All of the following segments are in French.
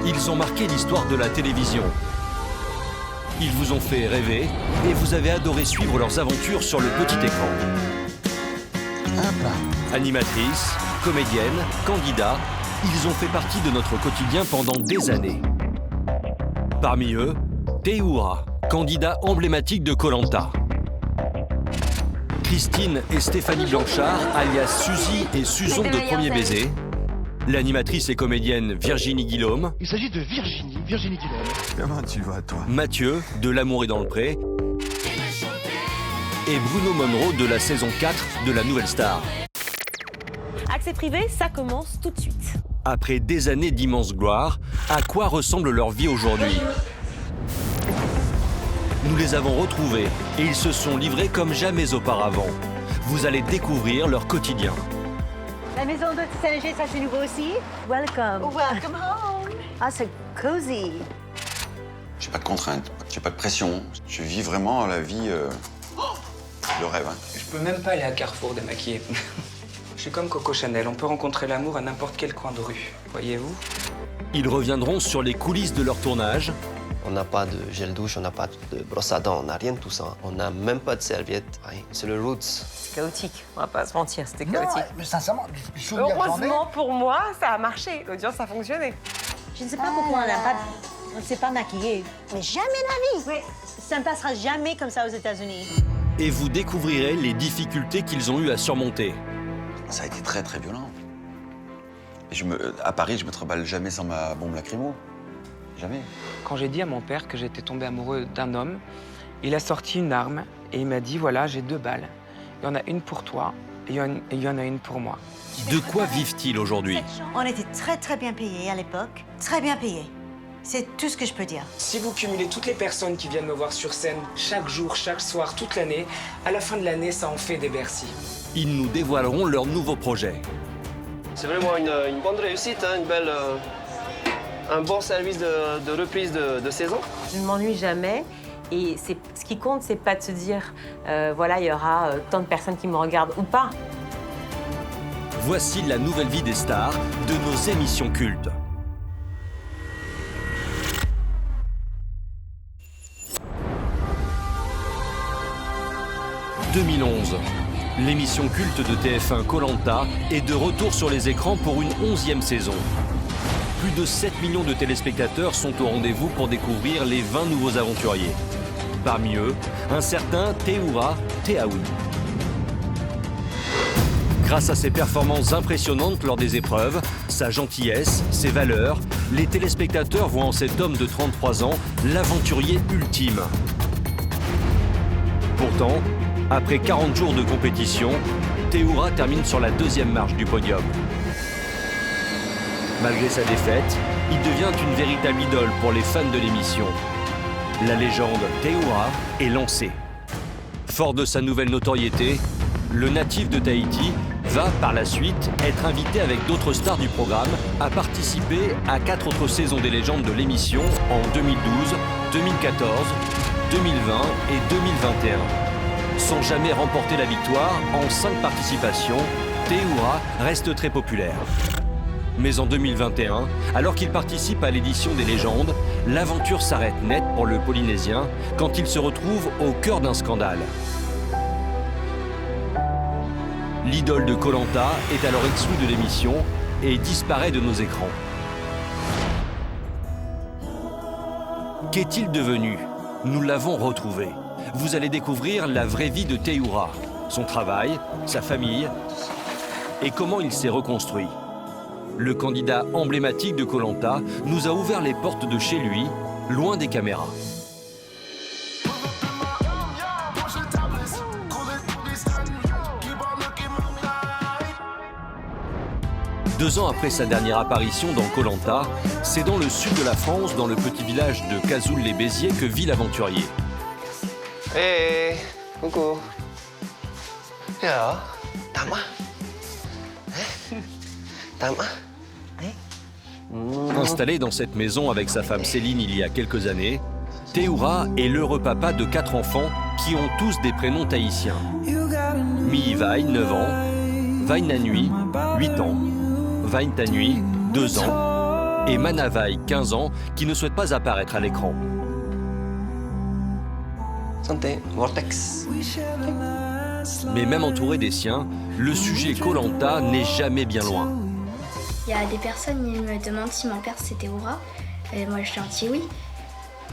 Ils ont marqué l'histoire de la télévision. Ils vous ont fait rêver et vous avez adoré suivre leurs aventures sur le petit écran. Animatrices, comédiennes, candidats, ils ont fait partie de notre quotidien pendant des années. Parmi eux, Tehura, candidat emblématique de Koh Lanta. Christine et Stéphanie Blanchard, alias Suzy et Suzon de Premier Baiser. L'animatrice et comédienne Virginie Guillaume. Il s'agit de Virginie Guillaume. Comment tu vas, toi? Mathieu, de L'amour est dans le pré. Et Bruno Monroe de la saison 4 de La Nouvelle Star. Accès privé, ça commence tout de suite. Après des années d'immense gloire, à quoi ressemble leur vie aujourd'hui? Nous les avons retrouvés et ils se sont livrés comme jamais auparavant. Vous allez découvrir leur quotidien. La maison de Saint-Léger, ça c'est nouveau aussi. Welcome. Welcome home. Ah, c'est cozy. J'ai pas de contraintes, j'ai pas de pression. Je vis vraiment la vie de rêve. Hein. Je peux même pas aller à Carrefour démaquiller. Je suis comme Coco Chanel, on peut rencontrer l'amour à n'importe quel coin de rue, voyez-vous? Ils reviendront sur les coulisses de leur tournage. On n'a pas de gel douche, on n'a pas de brosse à dents, on n'a rien de tout ça. On n'a même pas de serviette. C'est le roots. C'est chaotique, on va pas se mentir, c'était chaotique. Mais sincèrement, du souvenir que j'en ai... Heureusement pour moi, ça a marché, l'audience a fonctionné. Je ne sais pas pourquoi on ne s'est pas maquillé. Mais jamais la vie. Oui, ça ne passera jamais comme ça aux États-Unis. Et vous découvrirez les difficultés qu'ils ont eu à surmonter. Ça a été très très violent. Et à Paris, je me trimballe jamais sans ma bombe lacrymo. Jamais. Quand j'ai dit à mon père que j'étais tombé amoureux d'un homme, il a sorti une arme et il m'a dit, voilà, j'ai 2 balles. Il y en a une pour toi et il y en a une pour moi. De quoi vivent-ils aujourd'hui? On était très très bien payés à l'époque. Très bien payés. C'est tout ce que je peux dire. Si vous cumulez toutes les personnes qui viennent me voir sur scène, chaque jour, chaque soir, toute l'année, à la fin de l'année, ça en fait des Bercy. Ils nous dévoileront leur nouveau projet. C'est vraiment une bonne réussite, hein, un bon service de reprise de saison. Je ne m'ennuie jamais et ce qui compte, c'est pas de se dire, voilà, il y aura tant de personnes qui me regardent ou pas. Voici la nouvelle vie des stars de nos émissions cultes. « 2011, l'émission culte de TF1 Koh Lanta est de retour sur les écrans pour une 11e saison. Plus de 7 millions de téléspectateurs sont au rendez-vous pour découvrir les 20 nouveaux aventuriers. Parmi eux, un certain Tehura Tehaouи. Grâce à ses performances impressionnantes lors des épreuves, sa gentillesse, ses valeurs, les téléspectateurs voient en cet homme de 33 ans l'aventurier ultime. Pourtant, après 40 jours de compétition, Tehura termine sur la 2e marche du podium. Malgré sa défaite, il devient une véritable idole pour les fans de l'émission. La légende Tehura est lancée. Fort de sa nouvelle notoriété, le natif de Tahiti va par la suite être invité avec d'autres stars du programme à participer à 4 autres saisons des légendes de l'émission en 2012, 2014, 2020 et 2021. Sans jamais remporter la victoire, en 5 participations, Tehura reste très populaire. Mais en 2021, alors qu'il participe à l'édition des légendes, l'aventure s'arrête net pour le Polynésien quand il se retrouve au cœur d'un scandale. L'idole de Koh Lanta est alors exclue de l'émission et disparaît de nos écrans. Qu'est-il devenu? Nous l'avons retrouvé. Vous allez découvrir la vraie vie de Tehura, son travail, sa famille et comment il s'est reconstruit. Le candidat emblématique de Koh Lanta nous a ouvert les portes de chez lui, loin des caméras. Deux ans après sa dernière apparition dans Koh Lanta, c'est dans le sud de la France, dans le petit village de Cazoul-les-Béziers, que vit l'aventurier. Hey, coucou. Ja, Tama. Tama. Installé dans cette maison avec sa femme Céline il y a quelques années, Tehura est l'heureux papa de 4 enfants qui ont tous des prénoms tahitiens. Mi-Vai, 9 ans, Vai Nanui, 8 ans, Vai Tanui, 2 ans, et Manavai, 15 ans, qui ne souhaite pas apparaître à l'écran. Santé, Vortex. Mais même entouré des siens, le sujet Koh-Lanta n'est jamais bien loin. Il y a des personnes qui me demandent si mon père c'était Aura. Et moi je leur dis oui.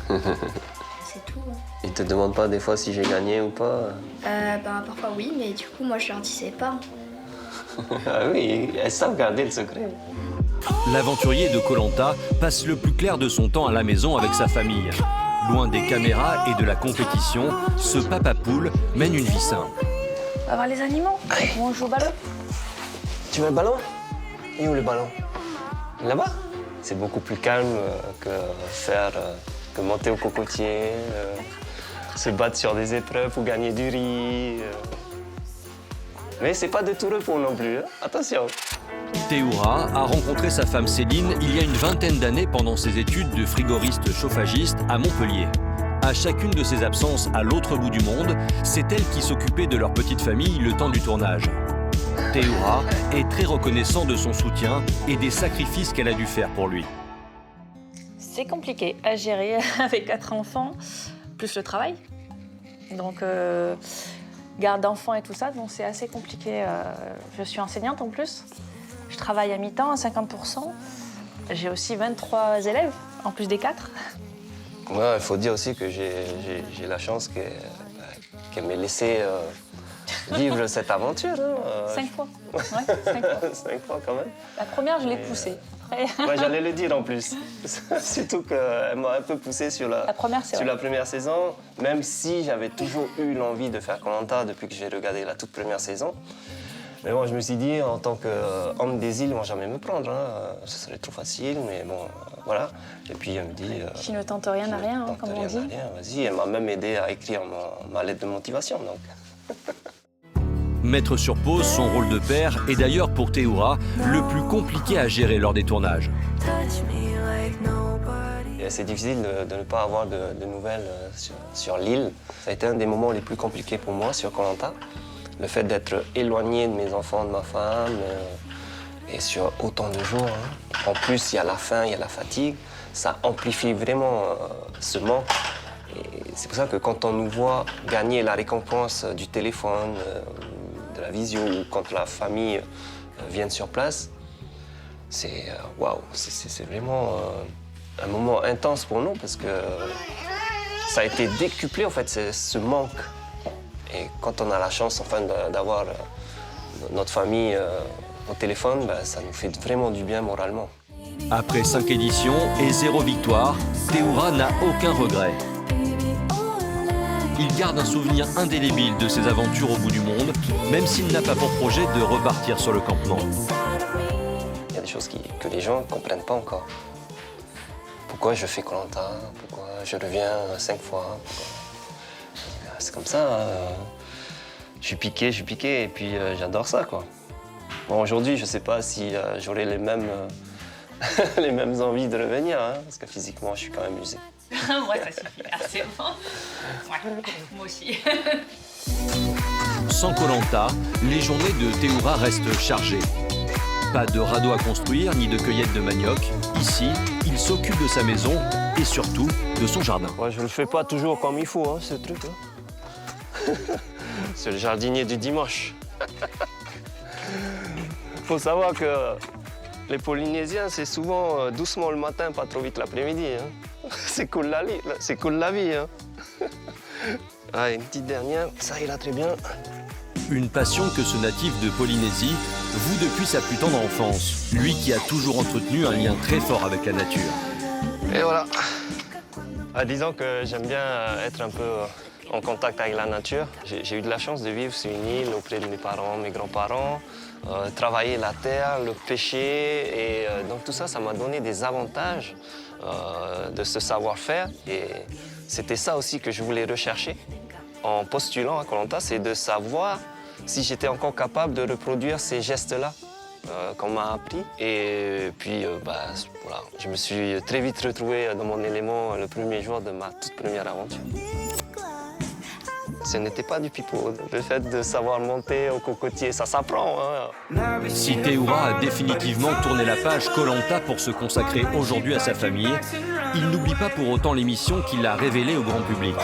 C'est tout. Ils te demandent pas des fois si j'ai gagné ou pas? Parfois oui, mais du coup moi je leur disais pas. Ah oui, elles savent garder le secret. L'aventurier de Koh-Lanta passe le plus clair de son temps à la maison avec sa famille. Loin des caméras et de la compétition, ce papa poule mène une vie simple. On va voir les animaux. On joue au ballon. Tu veux le ballon? Et où le ballon? Là-bas? C'est beaucoup plus calme que monter au cocotier, se battre sur des épreuves pour gagner du riz. Mais c'est pas de tout repos non plus, hein. Attention. Théoura a rencontré sa femme Céline il y a une vingtaine d'années pendant ses études de frigoriste chauffagiste à Montpellier. À chacune de ses absences à l'autre bout du monde, c'est elle qui s'occupait de leur petite famille le temps du tournage. Théoura est très reconnaissant de son soutien et des sacrifices qu'elle a dû faire pour lui. C'est compliqué à gérer avec 4 enfants, plus le travail. Donc, garde d'enfants et tout ça, donc c'est assez compliqué. Je suis enseignante en plus. Je travaille à mi-temps, à 50%. J'ai aussi 23 élèves, en plus des 4. Ouais, il faut dire aussi que j'ai la chance qu'elle m'ait laissé vivre cette aventure. Hein. 5 fois. Ouais, 5 fois. 5 fois quand même. La première, je l'ai poussée. Après... Ouais, j'allais le dire en plus. Surtout qu'elle m'a un peu poussé sur la première saison, même si j'avais toujours eu l'envie de faire Koh-Lanta depuis que j'ai regardé la toute première saison. Mais bon, je me suis dit, en tant qu'homme des îles, ils ne vont jamais me prendre. Hein. Ce serait trop facile, mais bon, voilà. Et puis elle me dit... Qui ne tente rien n'a rien, comme on dit. Vas-y, elle m'a même aidé à écrire ma lettre de motivation. Donc. Mettre sur pause son rôle de père est d'ailleurs pour Théoura le plus compliqué à gérer lors des tournages. C'est difficile de ne pas avoir de nouvelles sur l'île. Ça a été un des moments les plus compliqués pour moi sur Koh-Lanta. Le fait d'être éloigné de mes enfants, de ma femme, et sur autant de jours. Hein. En plus, il y a la faim, il y a la fatigue. Ça amplifie vraiment ce manque. Et c'est pour ça que quand on nous voit gagner la récompense du téléphone, de la visio, ou quand la famille vient sur place, c'est waouh, c'est vraiment un moment intense pour nous parce que ça a été décuplé en fait, ce manque. Et quand on a la chance enfin d'avoir notre famille au téléphone, ben, ça nous fait vraiment du bien moralement. Après 5 éditions et 0 victoire, Théoura n'a aucun regret. Il garde un souvenir indélébile de ses aventures au bout du monde, même s'il n'a pas pour projet de repartir sur le campement. Il y a des choses que les gens ne comprennent pas encore. Pourquoi je fais Koh-Lanta? Pourquoi je reviens 5 fois? C'est comme ça. Je suis piqué, et puis j'adore ça, quoi. Bon, aujourd'hui, je ne sais pas si j'aurai les mêmes, les mêmes envies de revenir, hein, parce que physiquement, je suis quand même usé. Ouais, ça suffit. Ah, c'est bon. Ouais, moi aussi. Sans Koh-Lanta, les journées de Théoura restent chargées. Pas de radeau à construire, ni de cueillette de manioc. Ici, il s'occupe de sa maison et surtout de son jardin. Ouais, je ne le fais pas toujours comme il faut, hein, ce truc. Hein. C'est le jardinier du dimanche. Faut savoir que les Polynésiens, c'est souvent doucement le matin, pas trop vite l'après-midi. Hein. C'est cool la vie. Hein. Ah, une petite dernière, ça ira très bien. Une passion que ce natif de Polynésie voue depuis sa plus tendre enfance, lui qui a toujours entretenu un lien très fort avec la nature. Et voilà. Ah, disons que j'aime bien être un peu en contact avec la nature. J'ai eu de la chance de vivre sur une île auprès de mes parents, mes grands-parents, travailler la terre, le pêcher. Et donc tout ça, ça m'a donné des avantages de ce savoir-faire. Et c'était ça aussi que je voulais rechercher en postulant à Koh-Lanta, c'est de savoir si j'étais encore capable de reproduire ces gestes-là qu'on m'a appris. Et puis, voilà, je me suis très vite retrouvé dans mon élément le premier jour de ma toute première aventure. Ce n'était pas du pipeau. Le fait de savoir monter au cocotier, ça s'apprend. Hein. Si Théoura a définitivement tourné la page Koh-Lanta pour se consacrer aujourd'hui à sa famille, il n'oublie pas pour autant l'émission qui l'a révélée au grand public.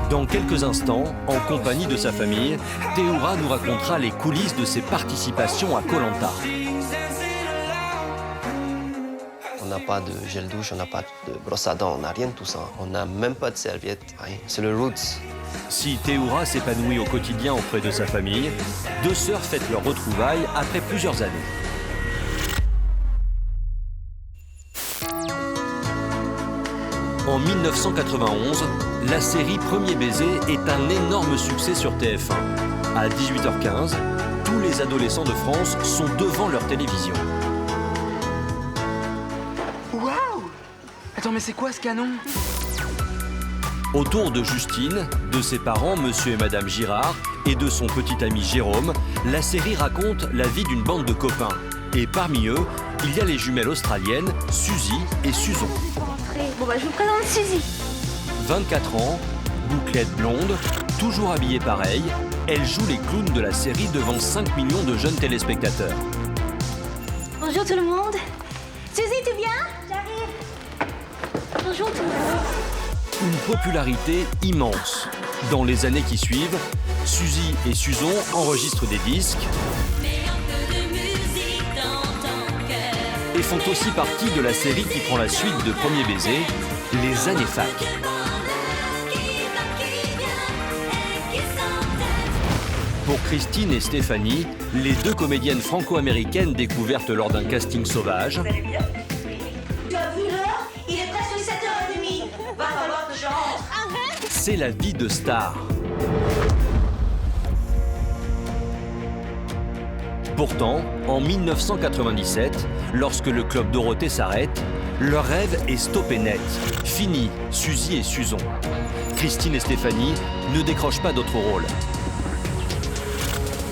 Dans quelques instants, en compagnie de sa famille, Théoura nous racontera les coulisses de ses participations à Koh-Lanta. On n'a pas de gel douche, on n'a pas de brosse à dents, on n'a rien de tout ça. On n'a même pas de serviette, rien. C'est le roots. Si Théoura s'épanouit au quotidien auprès de sa famille, deux sœurs fêtent leur retrouvailles après plusieurs années. En 1991, la série Premier baiser est un énorme succès sur TF1. À 18h15, tous les adolescents de France sont devant leur télévision. Waouh! Attends, mais c'est quoi ce canon? Autour de Justine, de ses parents, monsieur et madame Girard, et de son petit ami Jérôme, la série raconte la vie d'une bande de copains. Et parmi eux, il y a les jumelles australiennes, Suzy et Susan. Bon bah je vous présente Suzy. 24 ans, bouclette blonde, toujours habillée pareil, elle joue les clowns de la série devant 5 millions de jeunes téléspectateurs. Bonjour tout le monde. Suzy, tu viens? J'arrive. Bonjour tout le monde. Une popularité immense. Dans les années qui suivent, Suzy et Susan enregistrent des disques et font aussi partie de la série qui prend la suite de Premier baiser, Les années fac. Pour Christine et Stéphanie, les deux comédiennes franco-américaines découvertes lors d'un casting sauvage, Tu as vu l'heure? Il est presque 7h30. Va falloir que je rentre. Arrête! c'est la vie de star. Pourtant, en 1997, lorsque le Club Dorothée s'arrête, leur rêve est stoppé net. Fini, Suzy et Susan. Christine et Stéphanie ne décrochent pas d'autres rôles.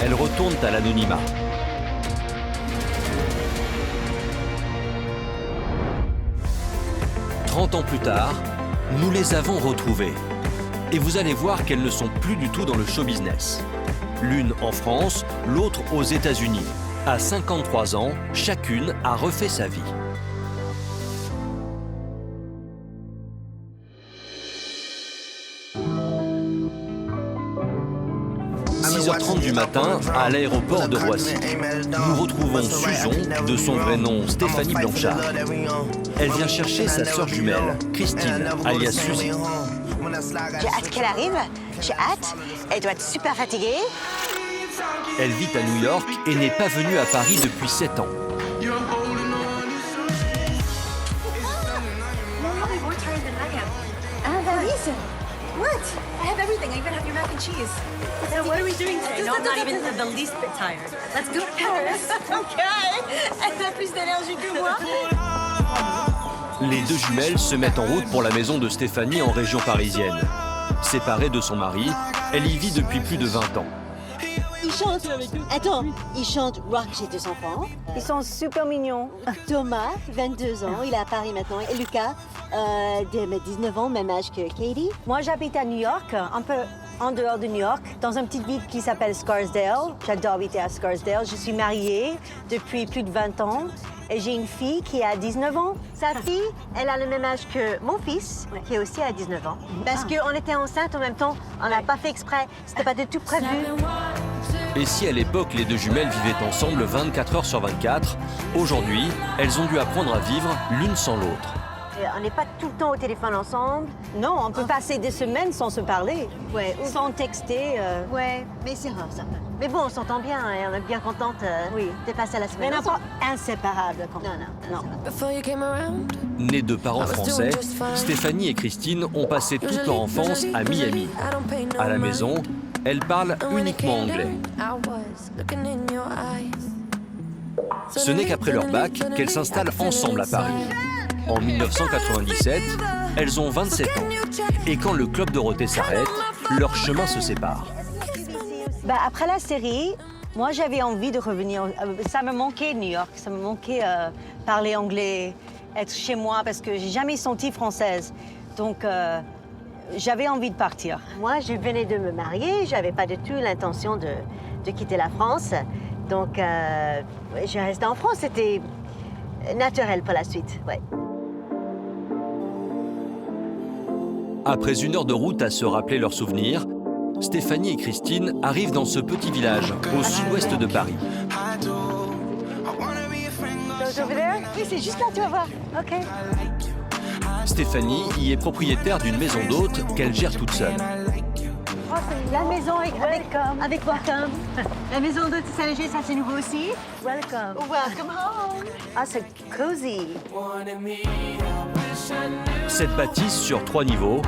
Elles retournent à l'anonymat. « 30 ans plus tard, nous les avons retrouvées. Et vous allez voir qu'elles ne sont plus du tout dans le show business. L'une en France, l'autre aux États-Unis. À 53 ans, chacune a refait sa vie. « 6h30 du matin, à l'aéroport de Roissy. Nous retrouvons Susan, de son vrai nom Stéphanie Blanchard. Elle vient chercher sa sœur jumelle, Christine, alias Suzy. J'ai hâte qu'elle arrive. J'ai hâte. Elle doit être super fatiguée. Elle vit à New York et n'est pas venue à Paris depuis 7 ans. Un valise? What? I have everything. I even have your mac and cheese. So what are we doing today? No, I'm not even the least bit tired. Let's go to Paris. OK. Elle a plus d'énergie que moi. Les deux jumelles se mettent en route pour la maison de Stéphanie en région parisienne. Séparée de son mari, elle y vit depuis plus de 20 ans. Ils chantent. Attends, ils chantent Rock, j'ai 2 enfants. Ils sont super mignons. Thomas, 22 ans, il est à Paris maintenant. Et Lucas, 19 ans, même âge que Katie. Moi, j'habite à New York, un peu en dehors de New York, dans une petite ville qui s'appelle Scarsdale. J'adore habiter à Scarsdale. Je suis mariée depuis plus de 20 ans. Et j'ai une fille qui a 19 ans. Sa fille, elle a le même âge que mon fils, qui est aussi à 19 ans. Parce qu'on était enceintes en même temps, on n'a pas fait exprès. C'était pas du tout prévu. Et si à l'époque les deux jumelles vivaient ensemble 24 heures sur 24, aujourd'hui, elles ont dû apprendre à vivre l'une sans l'autre. On n'est pas tout le temps au téléphone ensemble. Non, on peut passer des semaines sans se parler. Ouais, sans texter. Ouais, mais c'est rare ça. Mais bon, on s'entend bien et on est bien contente de passer la semaine. Mais on n'est pas inséparables. Non. Nées de parents français, Stéphanie et Christine ont passé toute leur enfance à Miami. À la maison, elles parlent uniquement anglais. Ce n'est qu'après leur bac qu'elles s'installent ensemble à Paris. En 1997, elles ont 27 ans. Et quand le Club Dorothée s'arrête, leurs chemins se séparent. Après la série, moi j'avais envie de revenir. Ça me manquait New York, ça me manquait parler anglais, être chez moi parce que j'ai jamais senti française. Donc j'avais envie de partir. Moi, je venais de me marier, j'avais pas du tout l'intention de quitter la France. Donc, je restais en France, c'était naturel pour la suite, ouais. Après 1 heure de route à se rappeler leurs souvenirs, Stéphanie et Christine arrivent dans ce petit village au sud-ouest de Paris. Oui, c'est juste là, tu vas voir. OK. Stéphanie y est propriétaire d'une maison d'hôtes qu'elle gère toute seule. Oh, c'est la maison avec Welcome. La maison de Saint-Léger, ça c'est nouveau aussi. Welcome. Welcome home. Ah, c'est cozy. Cette bâtisse sur 3 niveaux,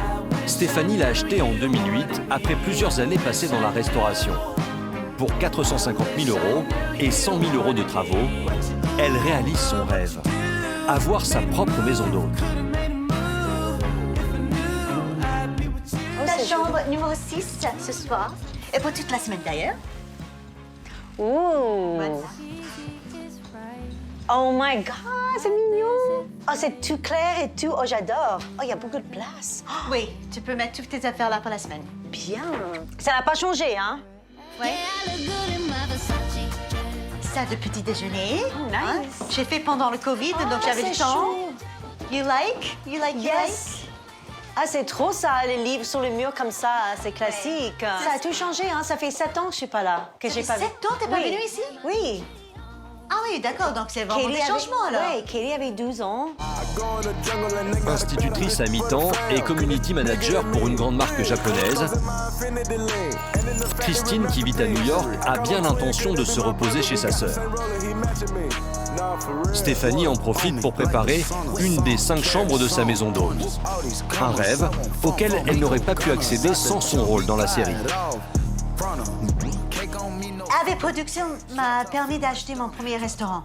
Stéphanie l'a achetée en 2008 après plusieurs années passées dans la restauration. Pour 450 000 € et 100 000 € de travaux, elle réalise son rêve, avoir sa propre maison d'hôtes. La chambre numéro 6 ce soir, et pour toute la semaine d'ailleurs. Ouh. Oh my God, c'est mignon. Oh, c'est tout clair et tout. Oh, j'adore. Oh, il y a beaucoup de place. Oui, tu peux mettre toutes tes affaires là pour la semaine. Bien. Ça n'a pas changé, hein? Oui. Ça de petit déjeuner. Oh, nice. Hein? J'ai fait pendant le Covid, donc j'avais du temps. You like? Yes. Ah, c'est trop ça, les livres sur le mur comme ça, c'est classique. Ça a tout changé, hein? Ça fait 7 ans que je suis pas là. Que j'ai pas 7 ans, t'es pas venue ici? Oui. Ah oui, d'accord, donc c'est vraiment des changements alors. Oui, Katie avait 12 ans. Institutrice à mi-temps et community manager pour une grande marque japonaise, Christine, qui vit à New York, a bien l'intention de se reposer chez sa sœur. Stéphanie en profite pour préparer une des 5 chambres de sa maison d'hôtes. Un rêve auquel elle n'aurait pas pu accéder sans son rôle dans la série. AV Production m'a permis d'acheter mon premier restaurant.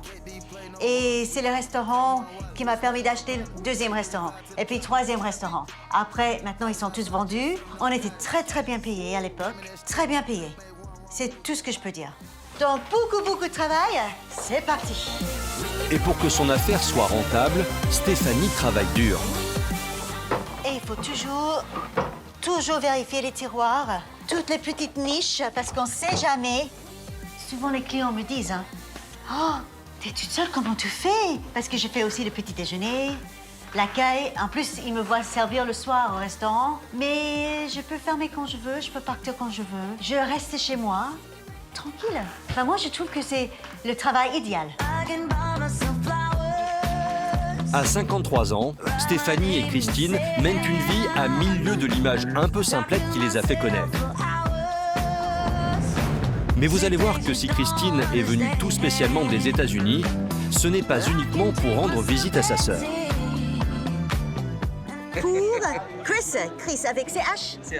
Et c'est le restaurant qui m'a permis d'acheter le 2e restaurant. Et puis 3e restaurant. Après, maintenant, ils sont tous vendus. On était très, très bien payés à l'époque. Très bien payés. C'est tout ce que je peux dire. Donc, beaucoup de travail. C'est parti. Et pour que son affaire soit rentable, Stéphanie travaille dur. Et il faut toujours vérifier les tiroirs, toutes les petites niches, parce qu'on sait jamais. Souvent, les clients me disent, hein, « Oh, t'es toute seule, comment tu fais ?» Parce que je fais aussi le petit déjeuner, l'accueil. En plus, ils me voient servir le soir au restaurant. Mais je peux fermer quand je veux, je peux partir quand je veux. Je reste chez moi, tranquille. Enfin, moi, je trouve que c'est le travail idéal. À 53 ans, Stéphanie et Christine mènent une vie à 1000 lieues de l'image un peu simplette qui les a fait connaître. Mais vous allez voir que si Christine est venue tout spécialement des États-Unis, ce n'est pas uniquement pour rendre visite à sa sœur. Pour Chris avec CH. CH.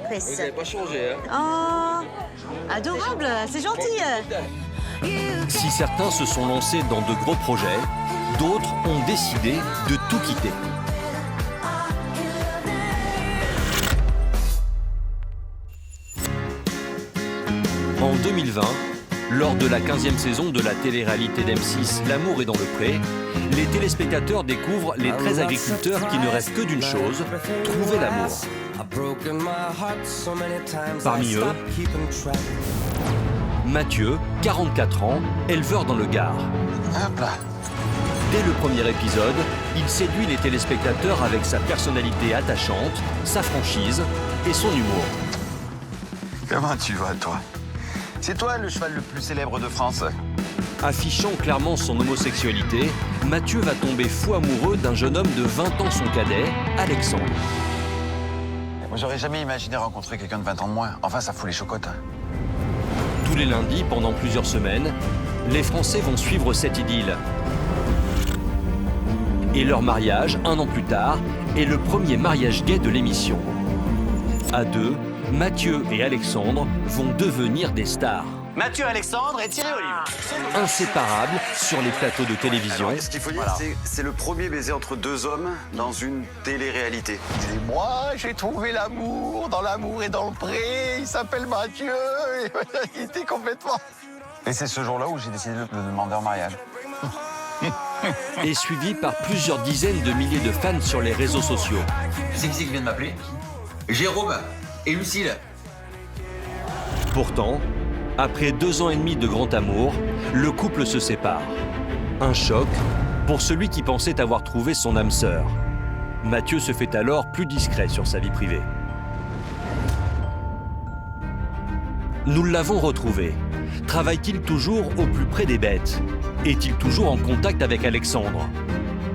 Chris. Vous n'avez pas changé, hein? Oh, adorable, c'est gentil. Si certains se sont lancés dans de gros projets, d'autres ont décidé de tout quitter. En 2020, lors de la 15e saison de la télé-réalité d'M6 L'amour est dans le pré, les téléspectateurs découvrent les 13 agriculteurs qui ne rêvent que d'une chose, trouver l'amour. Parmi eux, Mathieu, 44 ans, éleveur dans le Gard. Dès le premier épisode, il séduit les téléspectateurs avec sa personnalité attachante, sa franchise et son humour. Comment tu vas, toi? C'est toi le cheval le plus célèbre de France. Affichant clairement son homosexualité, Mathieu va tomber fou amoureux d'un jeune homme de 20 ans son cadet, Alexandre. Moi, j'aurais jamais imaginé rencontrer quelqu'un de 20 ans de moins. Enfin, ça fout les chocottes. Hein. Tous les lundis, pendant plusieurs semaines, les Français vont suivre cette idylle. Et leur mariage, 1 an plus tard, est le premier mariage gay de l'émission. À deux, Mathieu et Alexandre vont devenir des stars. Mathieu, Alexandre et Thierry Olive. Inséparables sur les plateaux de télévision. Alors, ce qu'il faut dire, c'est le premier baiser entre 2 hommes dans une télé-réalité. Et moi, j'ai trouvé l'amour, dans l'amour et dans le pré. Il s'appelle Mathieu. Il était complètement... Et c'est ce jour-là où j'ai décidé de le demander en mariage. Et suivi par plusieurs dizaines de milliers de fans sur les réseaux sociaux. C'est qui vient de m'appeler? Jérôme et Lucille. Pourtant, après 2 ans et demi de grand amour, le couple se sépare. Un choc pour celui qui pensait avoir trouvé son âme sœur. Mathieu se fait alors plus discret sur sa vie privée. Nous l'avons retrouvé. Travaille-t-il toujours au plus près des bêtes? Est-il toujours en contact avec Alexandre?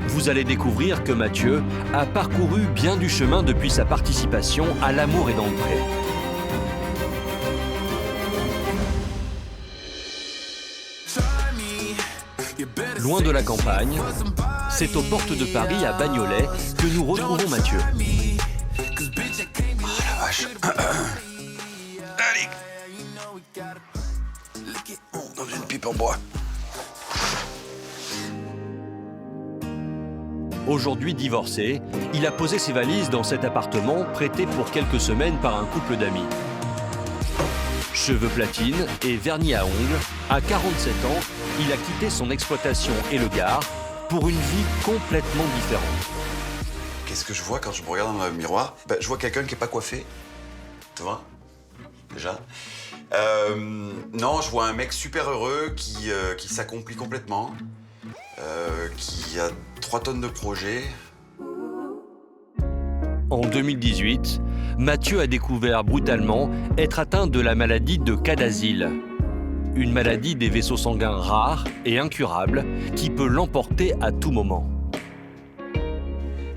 Vous allez découvrir que Mathieu a parcouru bien du chemin depuis sa participation à L'amour est dans le pré. Loin de la campagne, c'est aux portes de Paris, à Bagnolet, que nous retrouvons Mathieu. Oh la vache. Allez. Dans une pipe en bois. Aujourd'hui divorcé, il a posé ses valises dans cet appartement prêté pour quelques semaines par un couple d'amis. Cheveux platine et vernis à ongles, à 47 ans, il a quitté son exploitation et le Gard pour une vie complètement différente. Qu'est-ce que je vois quand je me regarde dans le miroir? Je vois quelqu'un qui n'est pas coiffé. Tu vois? Déjà. Non, je vois un mec super heureux qui s'accomplit complètement, qui a 3 tonnes de projets. En 2018, Mathieu a découvert brutalement être atteint de la maladie de Cadazil. Une maladie des vaisseaux sanguins rares et incurables qui peut l'emporter à tout moment.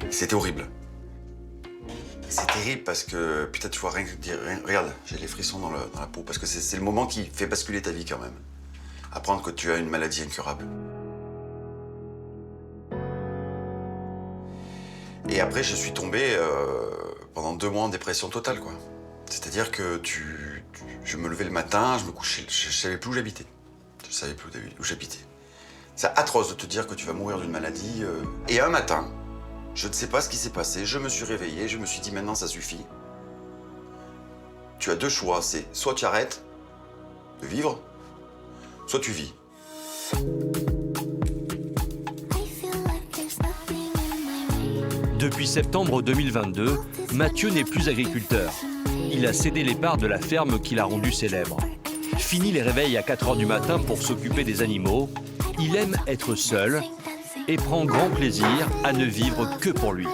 C'était horrible. C'est terrible parce que, putain, tu vois, regarde, j'ai les frissons dans la peau, parce que c'est le moment qui fait basculer ta vie quand même. Apprendre que tu as une maladie incurable. Et après, je suis tombé pendant 2 mois en dépression totale, quoi. C'est-à-dire que je me levais le matin, je me couchais, je savais plus où j'habitais. Je savais plus où j'habitais. C'est atroce de te dire que tu vas mourir d'une maladie. Et un matin, je ne sais pas ce qui s'est passé, je me suis réveillé, je me suis dit maintenant ça suffit. Tu as 2 choix, c'est soit tu arrêtes de vivre, soit tu vis. Depuis septembre 2022, Mathieu n'est plus agriculteur. Il a cédé les parts de la ferme qu'il a rendue célèbre. Fini les réveils à 4 h du matin pour s'occuper des animaux, il aime être seul et prend grand plaisir à ne vivre que pour lui.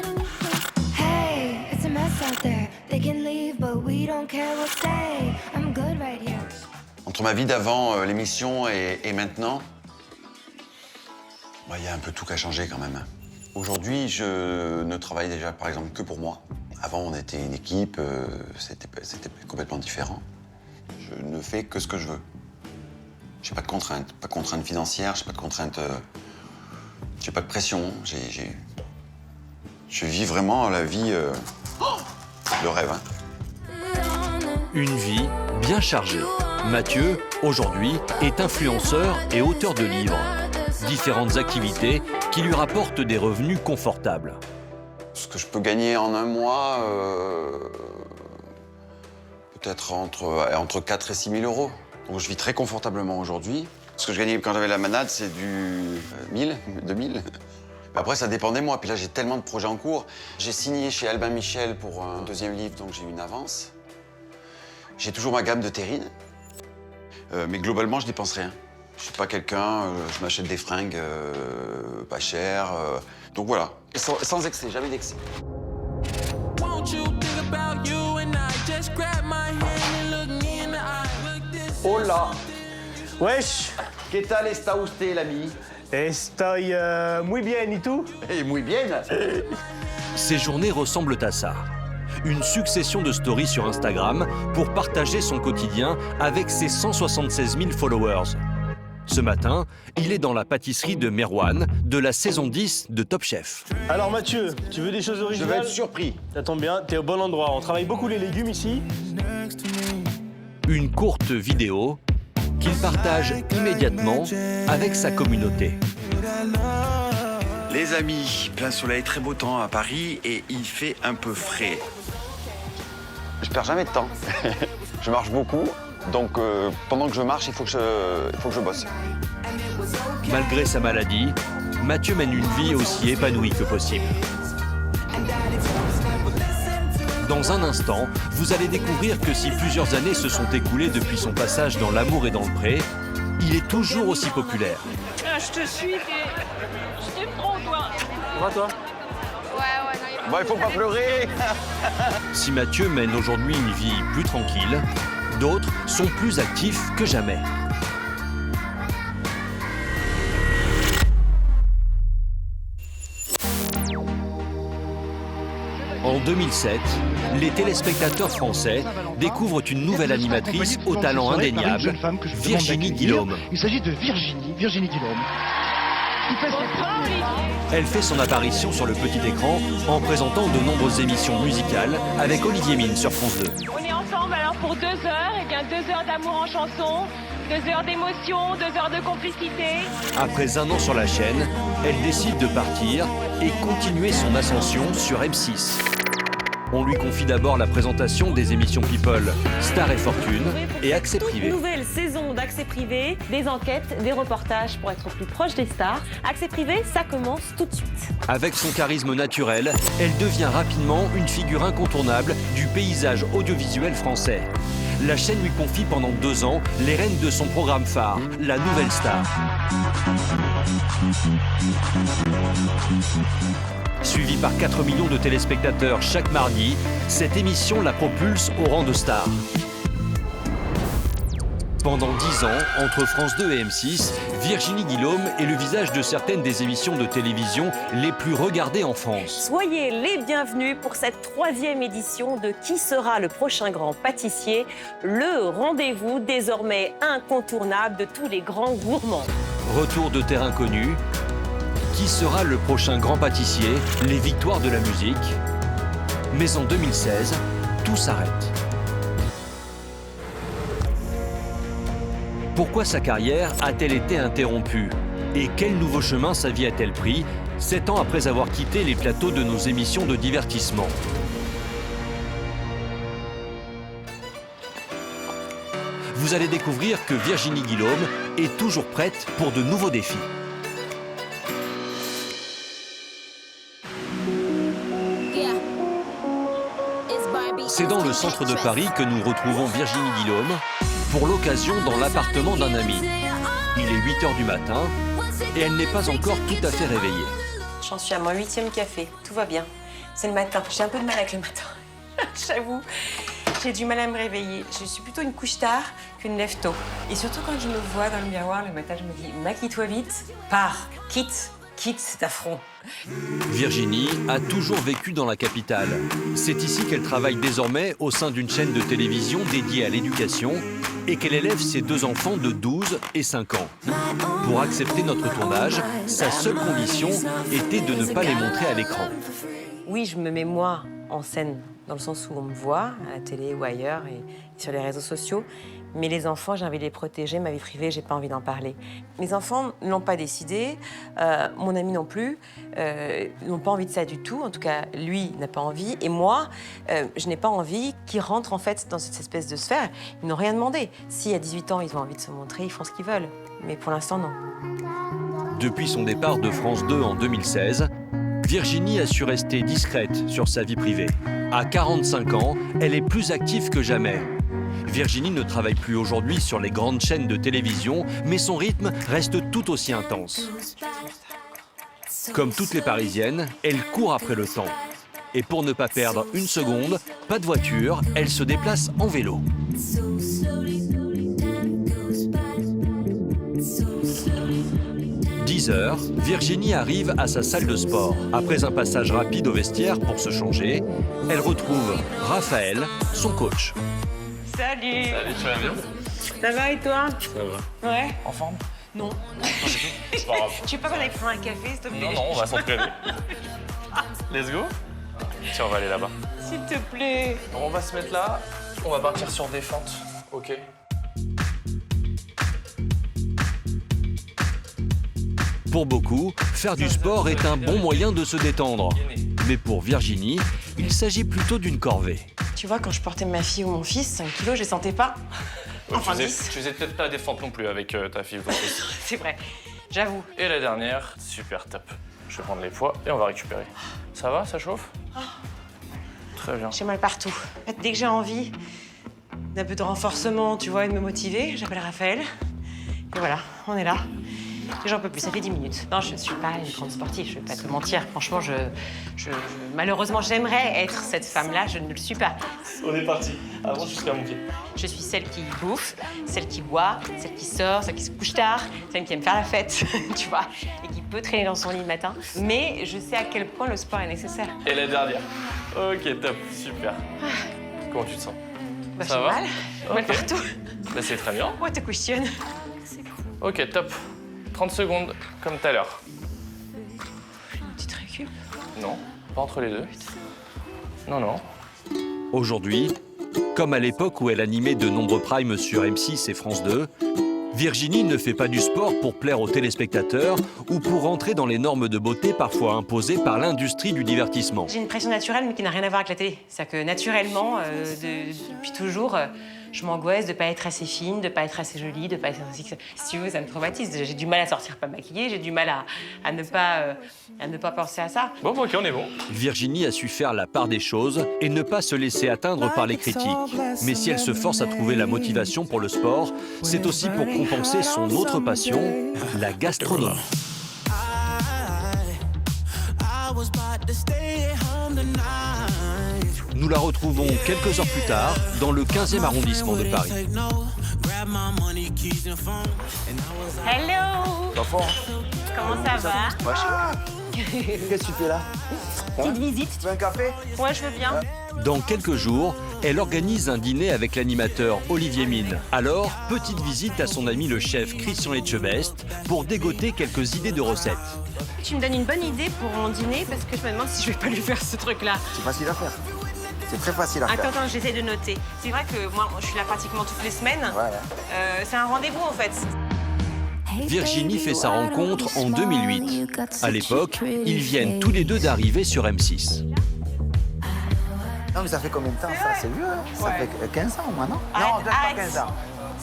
Entre ma vie d'avant l'émission et maintenant, il y a un peu tout qui a changé quand même. Aujourd'hui, je ne travaille déjà par exemple que pour moi. Avant, on était une équipe, c'était complètement différent. Je ne fais que ce que je veux. J'ai pas de contraintes, pas de contraintes financières, j'ai pas de contraintes, j'ai pas de pression. Je vis vraiment la vie, le rêve. Hein. Une vie bien chargée. Mathieu, aujourd'hui, est influenceur et auteur de livres. Différentes activités qui lui rapportent des revenus confortables. Ce que je peux gagner en un mois, peut-être entre 4 et 6 000 euros. Donc je vis très confortablement aujourd'hui. Ce que je gagnais quand j'avais la manade, c'est du 1000, 2000. Après, ça dépend des mois. Puis là, j'ai tellement de projets en cours. J'ai signé chez Albin Michel pour un 2e livre, donc j'ai eu une avance. J'ai toujours ma gamme de terrines. Mais globalement, je dépense rien. Je suis pas quelqu'un, je m'achète des fringues pas chères. Donc voilà, et sans excès, jamais d'excès. Hola. Wesh. ¿Qué tal está usted, l'ami? Estoy muy bien, et tout? Et muy bien. Ces journées ressemblent à ça. Une succession de stories sur Instagram pour partager son quotidien avec ses 176 000 followers. Ce matin, il est dans la pâtisserie de Merwan, de la saison 10 de Top Chef. Alors Mathieu, tu veux des choses originales? Je vais être surpris. Ça tombe bien, t'es au bon endroit. On travaille beaucoup les légumes ici. Une courte vidéo qu'il partage immédiatement avec sa communauté. Les amis, plein soleil, très beau temps à Paris et il fait un peu frais. Je perds jamais de temps. Je marche beaucoup. Donc pendant que je marche, il faut que je bosse. Malgré sa maladie, Mathieu mène une vie aussi épanouie que possible. Dans un instant, vous allez découvrir que si plusieurs années se sont écoulées depuis son passage dans L'amour est dans le pré, il est toujours aussi populaire. Je te suis, je t'aime trop, toi. Ça va, toi? Bon, il faut pas pleurer. Si Mathieu mène aujourd'hui une vie plus tranquille, d'autres sont plus actifs que jamais. En 2007, les téléspectateurs français découvrent une nouvelle animatrice au talent indéniable, Virginie Guillaume. Il s'agit de Virginie Guillaume. Elle fait son apparition sur le petit écran en présentant de nombreuses émissions musicales avec Olivier Mine sur France 2. On est ensemble alors pour 2 heures, et bien 2 heures d'amour en chanson, 2 heures d'émotion, 2 heures de complicité. Après 1 an sur la chaîne, elle décide de partir et continuer son ascension sur M6. On lui confie d'abord la présentation des émissions People, Star et Fortune et Accès Privé. Nouvelle saison d'Accès Privé, des enquêtes, des reportages pour être plus proche des stars. Accès Privé, ça commence tout de suite. Avec son charisme naturel, elle devient rapidement une figure incontournable du paysage audiovisuel français. La chaîne lui confie pendant 2 ans les rênes de son programme phare, La Nouvelle Star. Suivie par 4 millions de téléspectateurs chaque mardi, cette émission la propulse au rang de star. Pendant 10 ans, entre France 2 et M6, Virginie Guillaume est le visage de certaines des émissions de télévision les plus regardées en France. Soyez les bienvenus pour cette 3e édition de Qui sera le prochain grand pâtissier, le rendez-vous désormais incontournable de tous les grands gourmands. Retour de terrain connu. Qui sera le prochain grand pâtissier? Les victoires de la musique. Mais en 2016, tout s'arrête. Pourquoi sa carrière a-t-elle été interrompue? Et quel nouveau chemin sa vie a-t-elle pris, 7 ans après avoir quitté les plateaux de nos émissions de divertissement? Vous allez découvrir que Virginie Guillaume est toujours prête pour de nouveaux défis. C'est dans le centre de Paris que nous retrouvons Virginie Guillaume, pour l'occasion dans l'appartement d'un ami. Il est 8 h du matin et elle n'est pas encore tout à fait réveillée. J'en suis à mon 8e café, tout va bien. C'est le matin, j'ai un peu de mal avec le matin. J'avoue, j'ai du mal à me réveiller. Je suis plutôt une couche tard qu'une lève tôt. Et surtout quand je me vois dans le miroir le matin, je me dis, maquille-toi vite, pars, quitte cet affront. Virginie a toujours vécu dans la capitale. C'est ici qu'elle travaille désormais au sein d'une chaîne de télévision dédiée à l'éducation et qu'elle élève ses 2 enfants de 12 et 5 ans. Pour accepter notre tournage, sa seule condition était de ne pas les montrer à l'écran. Oui, je me mets moi en scène, dans le sens où on me voit, à la télé ou ailleurs, et sur les réseaux sociaux. Mais les enfants, j'ai envie de les protéger, ma vie privée, j'ai pas envie d'en parler. Mes enfants ne l'ont pas décidé, mon ami non plus, n'ont pas envie de ça du tout. En tout cas, lui n'a pas envie. Et moi, je n'ai pas envie qu'ils rentrent en fait dans cette espèce de sphère. Ils n'ont rien demandé. Si à 18 ans, ils ont envie de se montrer, ils font ce qu'ils veulent. Mais pour l'instant, non. Depuis son départ de France 2 en 2016, Virginie a su rester discrète sur sa vie privée. À 45 ans, elle est plus active que jamais. Virginie ne travaille plus aujourd'hui sur les grandes chaînes de télévision, mais son rythme reste tout aussi intense. Comme toutes les Parisiennes, elle court après le temps. Et pour ne pas perdre une seconde, pas de voiture, elle se déplace en vélo. 10 h, Virginie arrive à sa salle de sport. Après un passage rapide au vestiaire pour se changer, elle retrouve Raphaël, son coach. Salut. Salut, tu vas bien? Ça va et toi? Ça va. Ouais. En forme? Non. C'est pas grave. Tu veux pas qu'on aille prendre un café, s'il te plaît? Non, on va s'entraîner. Let's go. Tiens, on va aller là-bas. S'il te plaît. On va se mettre là, on va partir sur des fentes, ok? Pour beaucoup, faire du sport est un bon moyen de se détendre. Mais pour Virginie, il s'agit plutôt d'une corvée. Tu vois, quand je portais ma fille ou mon fils, 5 kilos, je les sentais pas. Enfin, tu 10. faisais peut-être pas des fentes non plus avec ta fille ou ton fils. C'est vrai, j'avoue. Et la dernière, super top. Je vais prendre les poids et on va récupérer. Ça va, ça chauffe? Très bien. J'ai mal partout. En fait, dès que j'ai envie d'un peu de renforcement, tu vois, et de me motiver, j'appelle Raphaël. Et voilà, on est là. Et j'en peux plus, ça fait 10 minutes. Non, je ne suis pas une grande sportive, je ne vais pas te mentir. Franchement, malheureusement, j'aimerais être cette femme-là, je ne le suis pas. On est parti. Avance jusqu'à mon pied. Je suis celle qui bouffe, celle qui boit, celle qui sort, celle qui se couche tard, celle qui aime faire la fête, tu vois, et qui peut traîner dans son lit le matin. Mais je sais à quel point le sport est nécessaire. Et la dernière. Ok, top, super. Comment tu te sens? Bah, Ça j'ai va? mal, mal partout. Bah, c'est très bien. Moi, te questionne. Ok, top. 30 secondes, comme tout à l'heure. Une petite récup. Non, pas entre les deux. Non, non. Aujourd'hui, comme à l'époque où elle animait de nombreux primes sur M6 et France 2, Virginie ne fait pas du sport pour plaire aux téléspectateurs ou pour rentrer dans les normes de beauté parfois imposées par l'industrie du divertissement. J'ai une pression naturelle, mais qui n'a rien à voir avec la télé. C'est-à-dire que naturellement, depuis toujours, je m'angoisse de ne pas être assez fine, de ne pas être assez jolie, de ne pas être assez... Si tu veux, ça me traumatise. J'ai du mal à sortir pas maquillée, j'ai du mal à ne pas penser à ça. Bon, ok, on est bon. Virginie a su faire la part des choses et ne pas se laisser atteindre par les critiques. Mais si elle se force à trouver la motivation pour le sport, c'est aussi pour compenser son autre passion, la gastronomie. Nous la retrouvons quelques heures plus tard dans le 15e arrondissement de Paris. Hello! Comment ça va? Qu'est-ce que tu fais là? Petite visite. Tu veux un café? Ouais, je veux bien. Dans quelques jours, elle organise un dîner avec l'animateur Olivier Mine. Alors, petite visite à son ami le chef Christian Etchebest pour dégoter quelques idées de recettes. Tu me donnes une bonne idée pour mon dîner parce que je me demande si je vais pas lui faire ce truc-là. C'est facile à faire. C'est très facile à faire. Attends, j'essaie de noter. C'est vrai que moi, je suis là pratiquement toutes les semaines. Voilà. C'est un rendez-vous en fait. Virginie fait sa rencontre en 2008. À l'époque, ils viennent tous les deux d'arriver sur M6. Non, mais ça fait combien de temps ça? C'est vieux, hein? Ça fait 15 ans au moins, non? Non, peut-être arrête. pas 15 ans.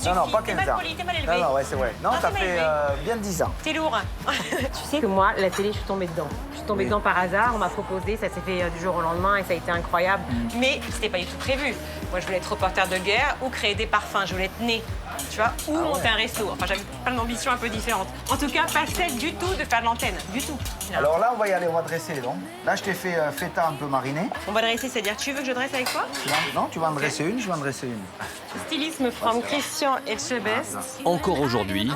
Non, pas 15 ans. T'es mal poli, t'es mal élevé. Non, ouais, c'est vrai. Non, ça fait bien 10 ans. T'es lourd. Tu sais que moi, la télé, je suis tombée dedans. Je suis tombée dedans par hasard, on m'a proposé, ça s'est fait du jour au lendemain et ça a été incroyable. Mais c'était pas du tout prévu. Moi, je voulais être reporter de guerre ou créer des parfums. Je voulais être née, tu vois, ou monter un resto. Enfin, j'avais plein d'ambitions un peu différentes. En tout cas, pas celle du tout de faire de l'antenne, du tout. Alors là, on va y aller, on va dresser, donc. Là, je t'ai fait feta un peu mariné. On va dresser, c'est-à-dire, tu veux que je dresse avec toi? Non, tu vas en dresser une, je vais en dresser une. Stylisme from Christian Etchebest. Encore aujourd'hui,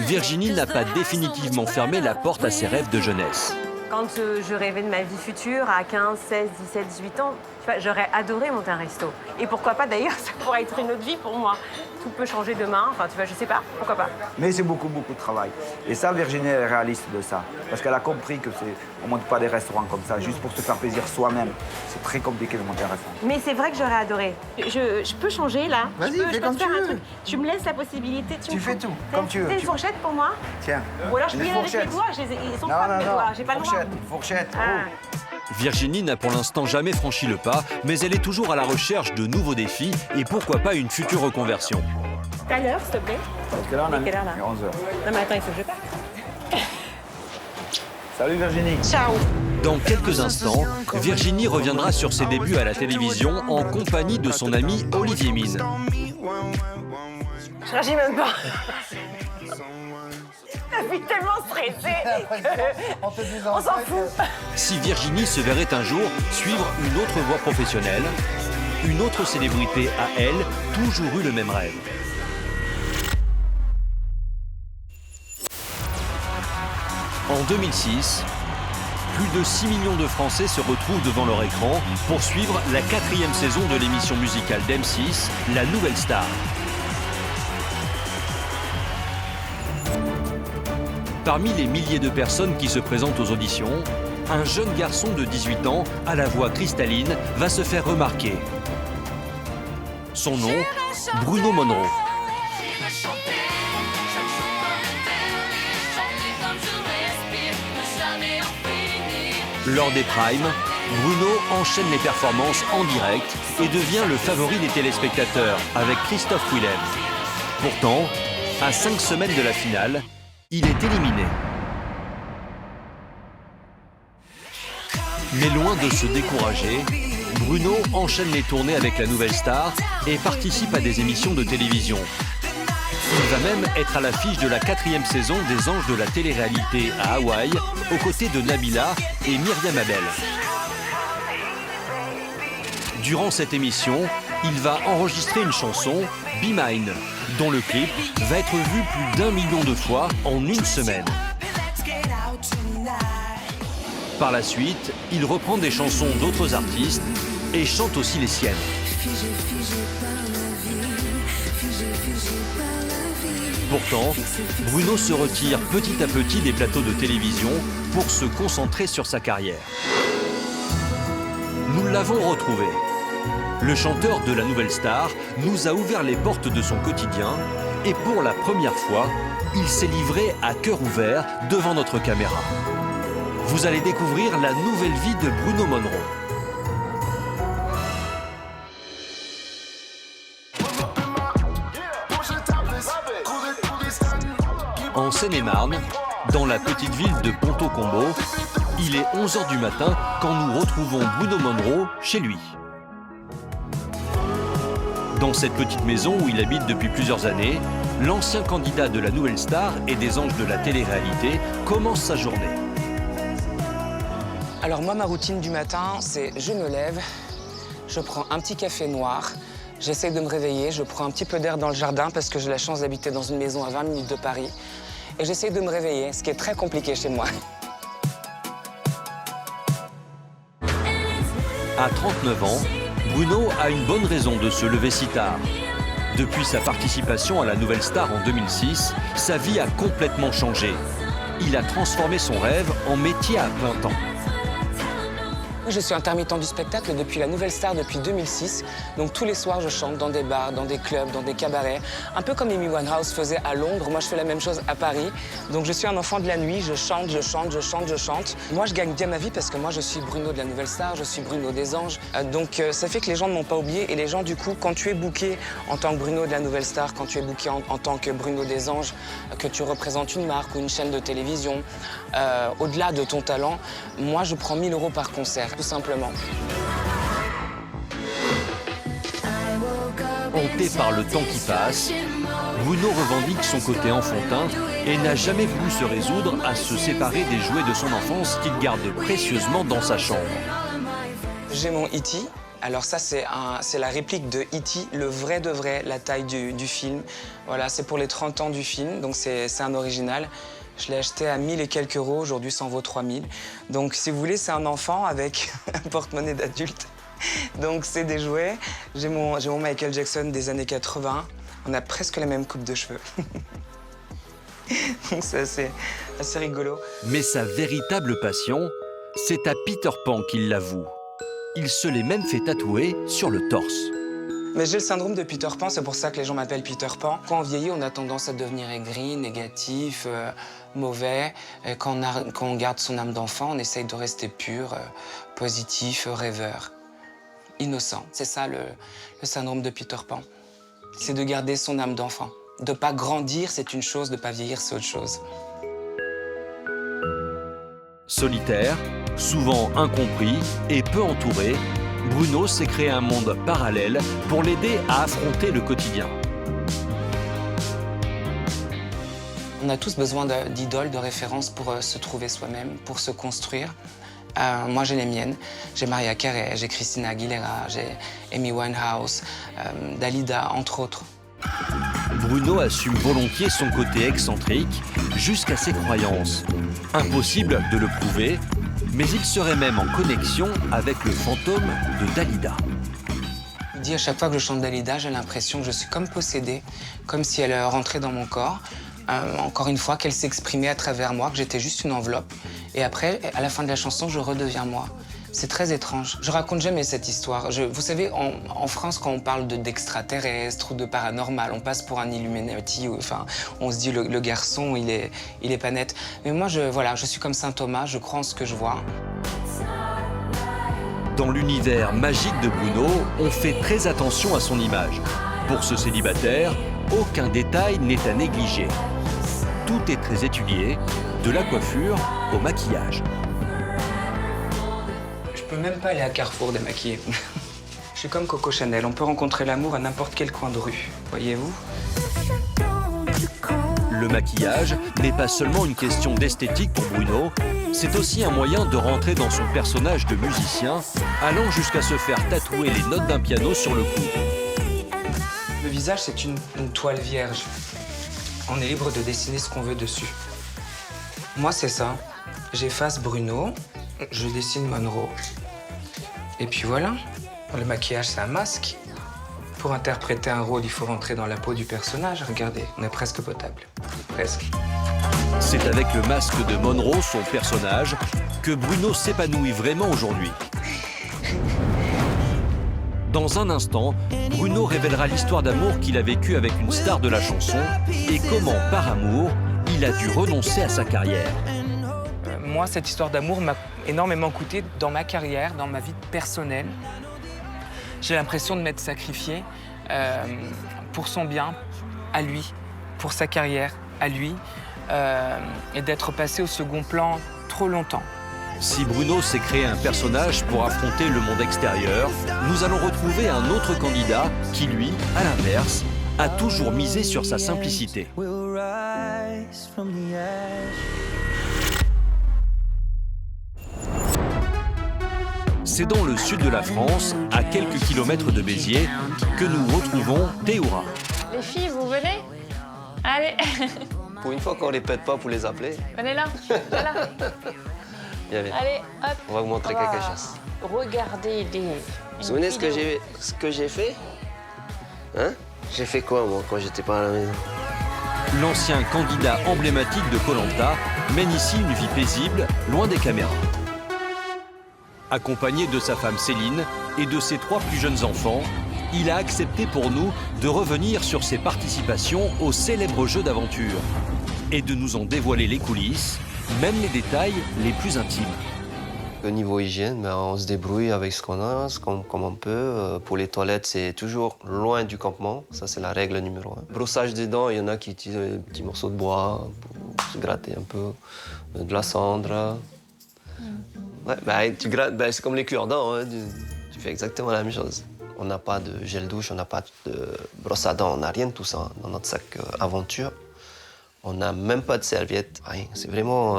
Virginie n'a pas définitivement fermé la porte à ses rêves de jeunesse. Quand je rêvais de ma vie future, à 15, 16, 17, 18 ans, tu vois, j'aurais adoré monter un resto. Et pourquoi pas, d'ailleurs, ça pourrait être une autre vie pour moi. Tout peut changer demain, enfin, tu vois, je sais pas, pourquoi pas. Mais c'est beaucoup, beaucoup de travail. Et ça, Virginie est réaliste de ça. Parce qu'elle a compris que on monte pas des restaurants comme ça, juste pour se faire plaisir soi-même. C'est très compliqué de monter un restaurant. Mais c'est vrai que j'aurais adoré. Je peux changer, là? Vas-y, je fais peux comme te faire tu un veux. truc. Tu me laisses la possibilité. Tu fais tout, comme tu veux. T'as une fourchette pour moi? Tiens. Ou alors je peux une y aller avec fourchette. mes doigts, ils sont Non, pas non, mes non. doigts, j'ai pas le droit. Fourchette. Ah. Virginie n'a pour l'instant jamais franchi le pas, mais elle est toujours à la recherche de nouveaux défis et pourquoi pas une future reconversion. T'as l'heure, s'il te plaît? Parce que là, on a mis Quelle heure, là 11 heures. Non, mais attends, il faut que je parte. Salut Virginie. Ciao. Dans quelques instants, Virginie reviendra sur ses débuts à la télévision en compagnie de son ami Olivier Mine. Je réagis même pas. Je suis tellement stressée. On s'en fout. Si Virginie se verrait un jour suivre une autre voie professionnelle, une autre célébrité à elle, toujours eu le même rêve. En 2006, plus de 6 millions de Français se retrouvent devant leur écran pour suivre la 4e saison de l'émission musicale d'M6, La Nouvelle Star. Parmi les milliers de personnes qui se présentent aux auditions, un jeune garçon de 18 ans, à la voix cristalline, va se faire remarquer. Son nom, Bruno Monroe. Lors des primes, Bruno enchaîne les performances en direct et devient le favori des téléspectateurs avec Christophe Willem. Pourtant, à 5 semaines de la finale, il est éliminé. Mais loin de se décourager, Bruno enchaîne les tournées avec la Nouvelle Star et participe à des émissions de télévision. Il va même être à l'affiche de la 4e saison des Anges de la télé-réalité à Hawaï, aux côtés de Nabila et Myriam Abel. Durant cette émission, il va enregistrer une chanson, Be Mine, dont le clip va être vu plus d'1 million de fois en une semaine. Par la suite, il reprend des chansons d'autres artistes et chante aussi les siennes. Pourtant, Bruno se retire petit à petit des plateaux de télévision pour se concentrer sur sa carrière. Nous l'avons retrouvé. Le chanteur de la Nouvelle Star nous a ouvert les portes de son quotidien et pour la première fois, il s'est livré à cœur ouvert devant notre caméra. Vous allez découvrir la nouvelle vie de Bruno Monroe. En Seine-et-Marne, dans la petite ville de Ponto-Combo, il est 11h du matin quand nous retrouvons Bruno Monroe chez lui. Dans cette petite maison où il habite depuis plusieurs années, l'ancien candidat de la Nouvelle Star et des Anges de la télé-réalité commence sa journée. Alors moi, ma routine du matin, c'est je me lève, je prends un petit café noir, j'essaie de me réveiller, je prends un petit peu d'air dans le jardin parce que j'ai la chance d'habiter dans une maison à 20 minutes de Paris. Et j'essaie de me réveiller, ce qui est très compliqué chez moi. À 39 ans, Bruno a une bonne raison de se lever si tard. Depuis sa participation à la Nouvelle Star en 2006, sa vie a complètement changé. Il a transformé son rêve en métier à plein temps. Je suis intermittent du spectacle depuis la Nouvelle Star depuis 2006. Donc tous les soirs, je chante dans des bars, dans des clubs, dans des cabarets. Un peu comme Amy Winehouse faisait à Londres, moi je fais la même chose à Paris. Donc je suis un enfant de la nuit, je chante, je chante, je chante, je chante. Moi je gagne bien ma vie parce que moi je suis Bruno de la Nouvelle Star, je suis Bruno des Anges. Donc ça fait que les gens ne m'ont pas oublié. Et les gens du coup, quand tu es booké en tant que Bruno de la Nouvelle Star, quand tu es booké en tant que Bruno des Anges, que tu représentes une marque ou une chaîne de télévision, au-delà de ton talent, moi je prends 1 000 € par concert. Tout simplement. Hanté par le temps qui passe, Bruno revendique son côté enfantin et n'a jamais voulu se résoudre à se séparer des jouets de son enfance qu'il garde précieusement dans sa chambre. J'ai mon E.T. Alors ça, c'est la réplique de E.T., le vrai de vrai, la taille du film. Voilà, c'est pour les 30 ans du film, donc c'est un original. Je l'ai acheté à 1000 et quelques euros, aujourd'hui ça en vaut 3000. Donc si vous voulez, c'est un enfant avec un porte-monnaie d'adulte. Donc c'est des jouets. J'ai mon Michael Jackson des années 80. On a presque la même coupe de cheveux. Donc c'est assez rigolo. Mais sa véritable passion, c'est à Peter Pan qu'il l'avoue. Il se l'est même fait tatouer sur le torse. Mais j'ai le syndrome de Peter Pan, c'est pour ça que les gens m'appellent Peter Pan. Quand on vieillit, on a tendance à devenir aigri, négatif, mauvais. Quand on garde son âme d'enfant, on essaye de rester pur, positif, rêveur, innocent. C'est ça le syndrome de Peter Pan. C'est de garder son âme d'enfant. De pas grandir, c'est une chose, de pas vieillir, c'est autre chose. Solitaire, souvent incompris et peu entouré, Bruno s'est créé un monde parallèle pour l'aider à affronter le quotidien. On a tous besoin d'idoles, de références pour se trouver soi-même, pour se construire. Moi, j'ai les miennes. J'ai Mariah Carey, j'ai Christina Aguilera, j'ai Amy Winehouse, Dalida, entre autres. Bruno assume volontiers son côté excentrique jusqu'à ses croyances. Impossible de le prouver, mais il serait même en connexion avec le fantôme de Dalida. Il dit à chaque fois que je chante Dalida, j'ai l'impression que je suis comme possédée, comme si elle rentrait dans mon corps. Encore une fois, qu'elle s'exprimait à travers moi, que j'étais juste une enveloppe. Et après, à la fin de la chanson, je redeviens moi. C'est très étrange. Je raconte jamais cette histoire. Vous savez, en France, quand on parle d'extraterrestre ou de paranormal, on passe pour un Illuminati. Enfin, on se dit le garçon, il est pas net. Mais moi, je suis comme saint Thomas. Je crois en ce que je vois. Dans l'univers magique de Bruno, on fait très attention à son image. Pour ce célibataire, aucun détail n'est à négliger. Tout est très étudié, de la coiffure au maquillage. Je peux même pas aller à Carrefour démaquiller. Je suis comme Coco Chanel, on peut rencontrer l'amour à n'importe quel coin de rue, voyez-vous? Le maquillage n'est pas seulement une question d'esthétique pour Bruno, c'est aussi un moyen de rentrer dans son personnage de musicien, allant jusqu'à se faire tatouer les notes d'un piano sur le cou. Le visage, c'est une toile vierge. On est libre de dessiner ce qu'on veut dessus. Moi, c'est ça. J'efface Bruno, je dessine Monroe. Et puis voilà. Le maquillage, c'est un masque. Pour interpréter un rôle, il faut rentrer dans la peau du personnage. Regardez, on est presque potable. Presque. C'est avec le masque de Monroe, son personnage, que Bruno s'épanouit vraiment aujourd'hui. Dans un instant, Bruno révélera l'histoire d'amour qu'il a vécue avec une star de la chanson et comment, par amour, il a dû renoncer à sa carrière. Moi, cette histoire d'amour m'a énormément coûté dans ma carrière, dans ma vie personnelle. J'ai l'impression de m'être sacrifié pour son bien, à lui, pour sa carrière, à lui, et d'être passé au second plan trop longtemps. Si Bruno s'est créé un personnage pour affronter le monde extérieur, nous allons retrouver un autre candidat qui, lui, à l'inverse, a toujours misé sur sa simplicité. C'est dans le sud de la France, à quelques kilomètres de Béziers, que nous retrouvons Théoura. Les filles, vous venez? Allez. Pour une fois qu'on répète pas pour les appeler. Venez là, voilà. Bien, bien. Allez, hop. On va vous montrer quelque chose. Regardez les... Vous vous souvenez ce que j'ai fait? Hein? J'ai fait quoi, moi, quand j'étais pas à la maison? L'ancien candidat emblématique de Koh-Lanta mène ici une vie paisible, loin des caméras. Accompagné de sa femme Céline et de ses 3 plus jeunes enfants, il a accepté pour nous de revenir sur ses participations au célèbre jeu d'aventure et de nous en dévoiler les coulisses, même les détails les plus intimes. Au niveau hygiène, on se débrouille avec ce qu'on a, comme on peut. Pour les toilettes, c'est toujours loin du campement. Ça, c'est la règle numéro 1. Brossage des dents, il y en a qui utilisent des petits morceaux de bois pour se gratter un peu, de la cendre. Ouais, tu grattes, c'est comme les cure-dents, hein, tu fais exactement la même chose. On n'a pas de gel douche, on n'a pas de brosse à dents, on n'a rien de tout ça dans notre sac aventure. On n'a même pas de serviette, rien. C'est vraiment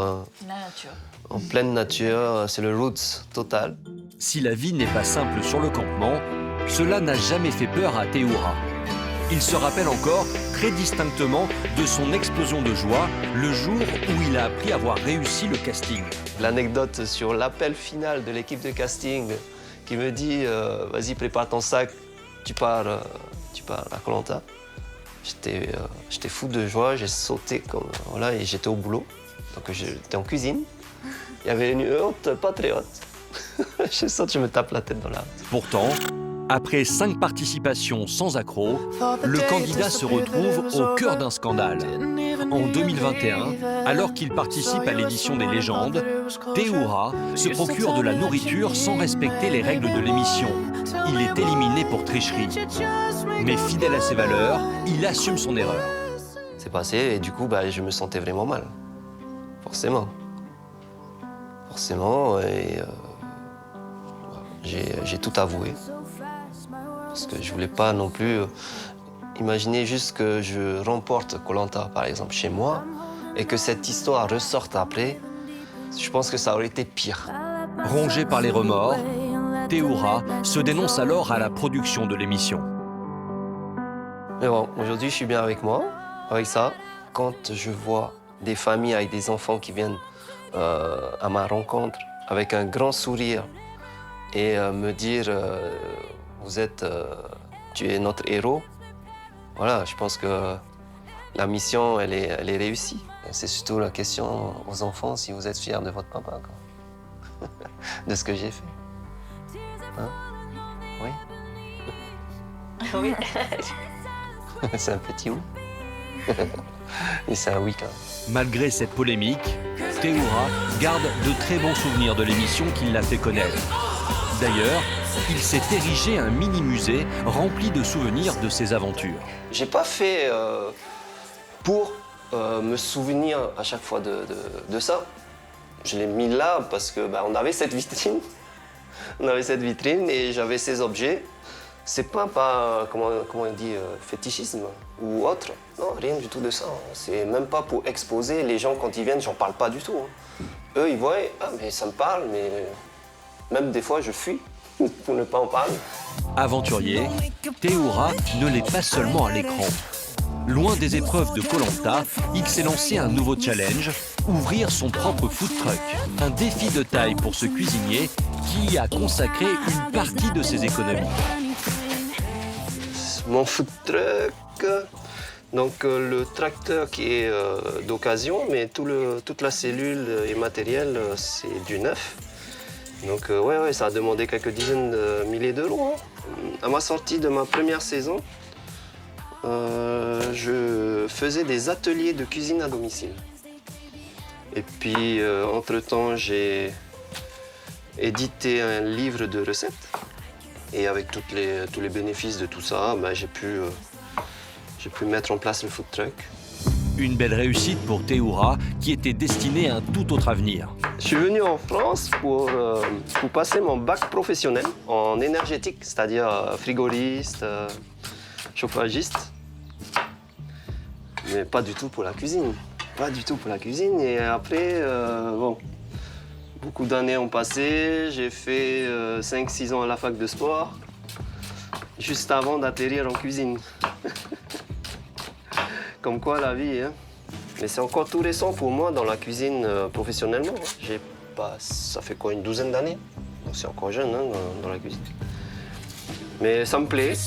La nature. En pleine nature, c'est le roots total. Si la vie n'est pas simple sur le campement, cela n'a jamais fait peur à Théoura. Il se rappelle encore très distinctement de son explosion de joie le jour où il a appris avoir réussi le casting. L'anecdote sur l'appel final de l'équipe de casting qui me dit vas-y, prépare ton sac, tu pars à Koh-Lanta. J'étais fou de joie, j'ai sauté comme voilà et j'étais au boulot. Donc j'étais en cuisine. Il y avait une haute, pas très haute. Je saute, je me tape la tête dans la... Pourtant, après 5 participations sans accroc, le candidat se retrouve au cœur d'un scandale. En 2021, alors qu'il participe à l'édition des légendes, Théoura se procure de la nourriture sans respecter les règles de l'émission. Il est éliminé pour tricherie. Mais fidèle à ses valeurs, il assume son erreur. C'est passé et du coup, je me sentais vraiment mal. Forcément. Et j'ai tout avoué. Parce que je voulais pas non plus imaginer juste que je remporte Koh-Lanta, par exemple, chez moi, et que cette histoire ressorte après. Je pense que ça aurait été pire. Rongé par les remords, Théoura se dénonce alors à la production de l'émission. Mais bon, aujourd'hui, je suis bien avec moi, avec ça. Quand je vois des familles avec des enfants qui viennent à ma rencontre avec un grand sourire et me dire tu es notre héros. Voilà, je pense que la mission, elle est réussie. C'est surtout la question aux enfants si vous êtes fiers de votre papa, quoi. De ce que j'ai fait. Hein? Oui? Oui. C'est un petit oui. Et c'est un oui quand même. Malgré cette polémique, Théoura garde de très bons souvenirs de l'émission qui l'a fait connaître. D'ailleurs, il s'est érigé un mini-musée rempli de souvenirs de ses aventures. J'ai pas fait pour me souvenir à chaque fois de ça. Je l'ai mis là parce que on avait cette vitrine On avait cette vitrine et j'avais ces objets. C'est pas comment on dit, fétichisme ou autre. Non, rien du tout de ça. C'est même pas pour exposer. Les gens, quand ils viennent, j'en parle pas du tout. Eux, ils voient, ah, mais ça me parle, mais même des fois, je fuis pour ne pas en parler. Aventurier, Théoura ne l'est pas seulement à l'écran. Loin des épreuves de Koh-Lanta, il s'est lancé un nouveau challenge, ouvrir son propre food truck. Un défi de taille pour ce cuisinier qui y a consacré une partie de ses économies. Mon food truck, donc le tracteur qui est d'occasion, mais toute la cellule et matériel, c'est du neuf. Donc ouais, ça a demandé quelques dizaines de milliers d'euros. À ma sortie de ma première saison, je faisais des ateliers de cuisine à domicile. Et puis, entre-temps, j'ai édité un livre de recettes. Et avec tous les bénéfices de tout ça, j'ai pu mettre en place le food truck. Une belle réussite pour Théoura, qui était destinée à un tout autre avenir. Je suis venu en France pour passer mon bac professionnel en énergétique, c'est-à-dire frigoriste, chauffagiste. Mais pas du tout pour la cuisine. Pas du tout pour la cuisine. Et après, beaucoup d'années ont passé. J'ai fait 5-6 ans à la fac de sport, juste avant d'atterrir en cuisine. Comme quoi la vie, hein. Mais c'est encore tout récent pour moi dans la cuisine professionnellement. Ça fait quoi, une douzaine d'années? Donc c'est encore jeune dans la cuisine. Mais ça me plaît.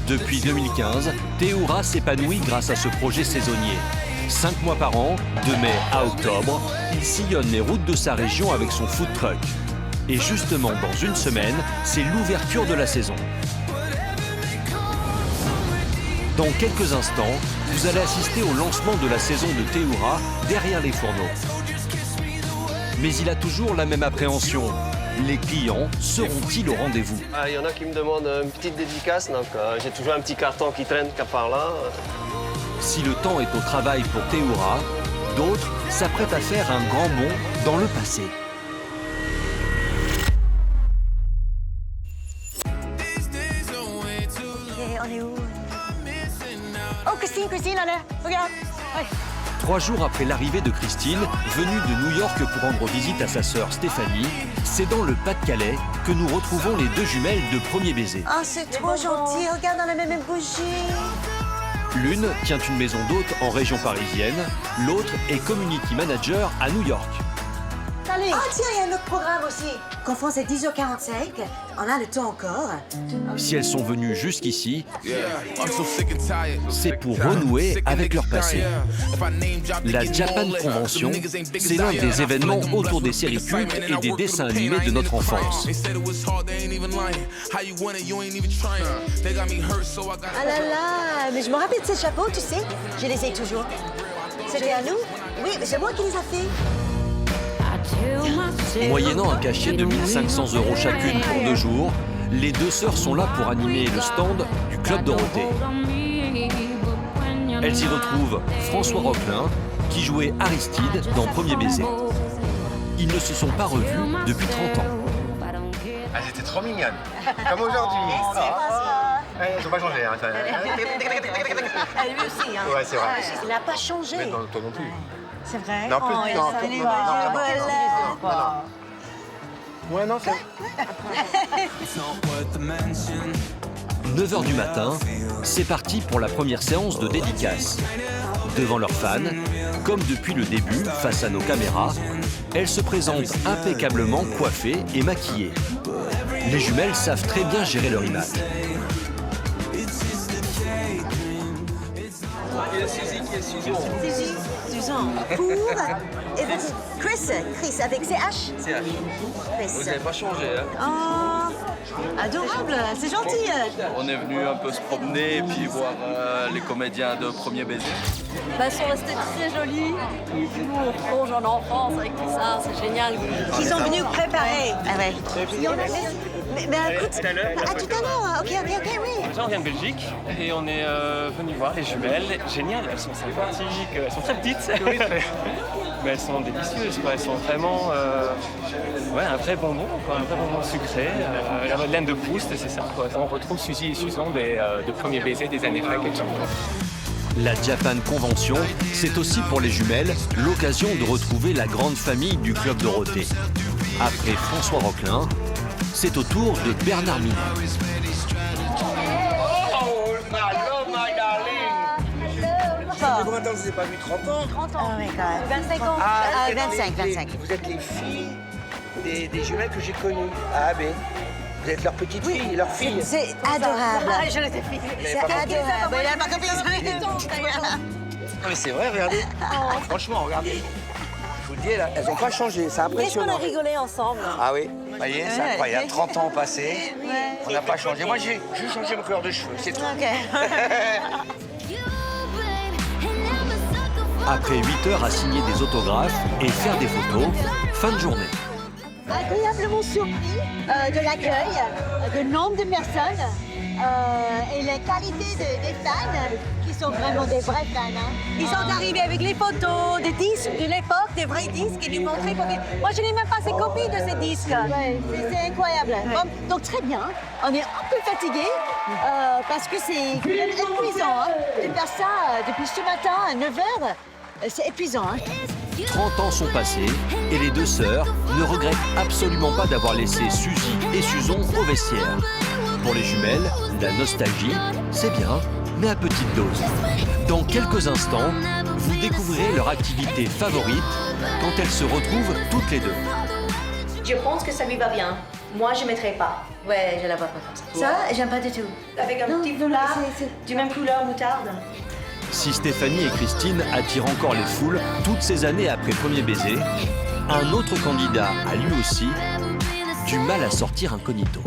Depuis 2015, Théoura s'épanouit grâce à ce projet saisonnier. 5 mois par an, de mai à octobre, il sillonne les routes de sa région avec son food truck. Et justement, dans une semaine, c'est l'ouverture de la saison. Dans quelques instants, vous allez assister au lancement de la saison de Théoura derrière les fourneaux. Mais il a toujours la même appréhension. Les clients seront-ils au rendez-vous? Il y en a qui me demandent une petite dédicace, donc j'ai toujours un petit carton qui traîne par là. Si le temps est au travail pour Théoura, d'autres s'apprêtent à faire un grand bond dans le passé. On est où? Oh, Christine, là, regarde. Ouais. 3 jours après l'arrivée de Christine, venue de New York pour rendre visite à sa sœur Stéphanie, c'est dans le Pas-de-Calais que nous retrouvons les 2 jumelles de Premier Baiser. Ah, c'est trop gentil, regarde, on a la même bougie. L'une tient une maison d'hôte en région parisienne, l'autre est community manager à New York. Salut. Ah tiens, il y a un autre programme aussi. Conférence à 10h45, on a le temps encore. Si elles sont venues jusqu'ici, c'est pour renouer avec leur passé. La Japan Convention, c'est l'un des événements autour des séries cultes et des dessins animés de notre enfance. Ah là là, mais je me rappelle de ces chapeaux, tu sais, je les ai toujours. C'était à nous? Oui, c'est moi qui les ai fait. Moyennant un cachet de 1 500 € chacune pour 2 jours, les 2 sœurs sont là pour animer le stand du Club Dorothée. Elles y retrouvent François Roquelin, qui jouait Aristide dans Premier Baiser. Ils ne se sont pas revus depuis 30 ans. Ah, c'était trop mignonne. Comme aujourd'hui. Ils n'ont pas changé. Hein. Elle lui aussi, hein. Ouais, c'est vrai. Il n'a pas changé. Mais non, toi non plus. C'est vrai? Non, plus, non, il est non, Ouais, non, c'est... 9h du matin, c'est parti pour la première séance de dédicace. Devant leurs fans, comme depuis le début, face à nos caméras, elles se présentent impeccablement coiffées et maquillées. Les jumelles savent très bien gérer leur image. Susan. Pour... Et petit Chris avec CH. CH. Vous n'avez pas changé, hein? Oh, adorable, c'est gentil. On est venu un peu se promener et puis voir les comédiens de Premier Baiser. Ils sont restés très jolis. Nous, on plonge en enfance avec tout ça, c'est génial. Ils sont venus préparer. Ah ouais. Mais écoute, à tout à l'heure. Ok, oui. Déjà, on vient de Belgique et on est venu voir les jumelles. Génial, elles sont sympathiques, elles sont très petites. Mais elles sont délicieuses, quoi. Elles sont vraiment un vrai bonbon, quoi, un vrai bonbon sucré. La Madeleine de Proust, c'est ça, quoi. On retrouve Suzy et Suzanne de Premier Baiser des années 30. La Japan Convention, c'est aussi pour les jumelles l'occasion de retrouver la grande famille du Club Dorothée. Après François Roquelin, c'est au tour de Bernard Minet. Oh, my darling! Ça fait combien de temps que je ne vous ai pas vu? 30 ans? 30 ans. Ah oui, quand même. 25 ans. vous êtes 25. Vous êtes les filles des jumelles que j'ai connues à AB. Vous êtes leur petite fille, leur fille. C'est adorable. Ah, je l'étais fille. C'est adorable. Elle a ma copine. Non, mais c'est vrai, regardez. Franchement, regardez. Je vous le dis, elles n'ont pas changé, c'est Qu'est-ce qu'on impressionnant. a rigolé ensemble. Ah oui, vous voyez, c'est incroyable. 30 ans passés, on n'a pas changé. Moi, j'ai juste changé ma couleur de cheveux, c'est tout. Après 8 heures à signer des autographes et faire des photos, fin de journée. Agréablement surpris de l'accueil, du nombre de personnes et la qualité des fans qui sont vraiment des vrais fans. Hein. Ils sont arrivés avec les photos des disques de l'époque, des vrais disques, et nous montraient. Moi, je n'ai même pas ces copies de ces disques. Ouais, c'est incroyable. Ouais. Donc, très bien. On est un peu fatigués parce que c'est épuisant de faire ça depuis ce matin à 9h. C'est épuisant. 30 ans sont passés et les deux sœurs ne regrettent absolument pas d'avoir laissé Suzy et Suzon au vestiaire. Pour les jumelles, la nostalgie, c'est bien, mais à petite dose. Dans quelques instants, vous découvrirez leur activité favorite quand elles se retrouvent toutes les deux. Je pense que ça lui va bien. Moi, je ne mettrais pas. Ouais, je la vois pas comme ça. Ça, j'aime pas du tout. Avec un petit foulard, du même couleur moutarde. Si Stéphanie et Christine attirent encore les foules toutes ces années après Premier Baiser, un autre candidat a lui aussi du mal à sortir incognito.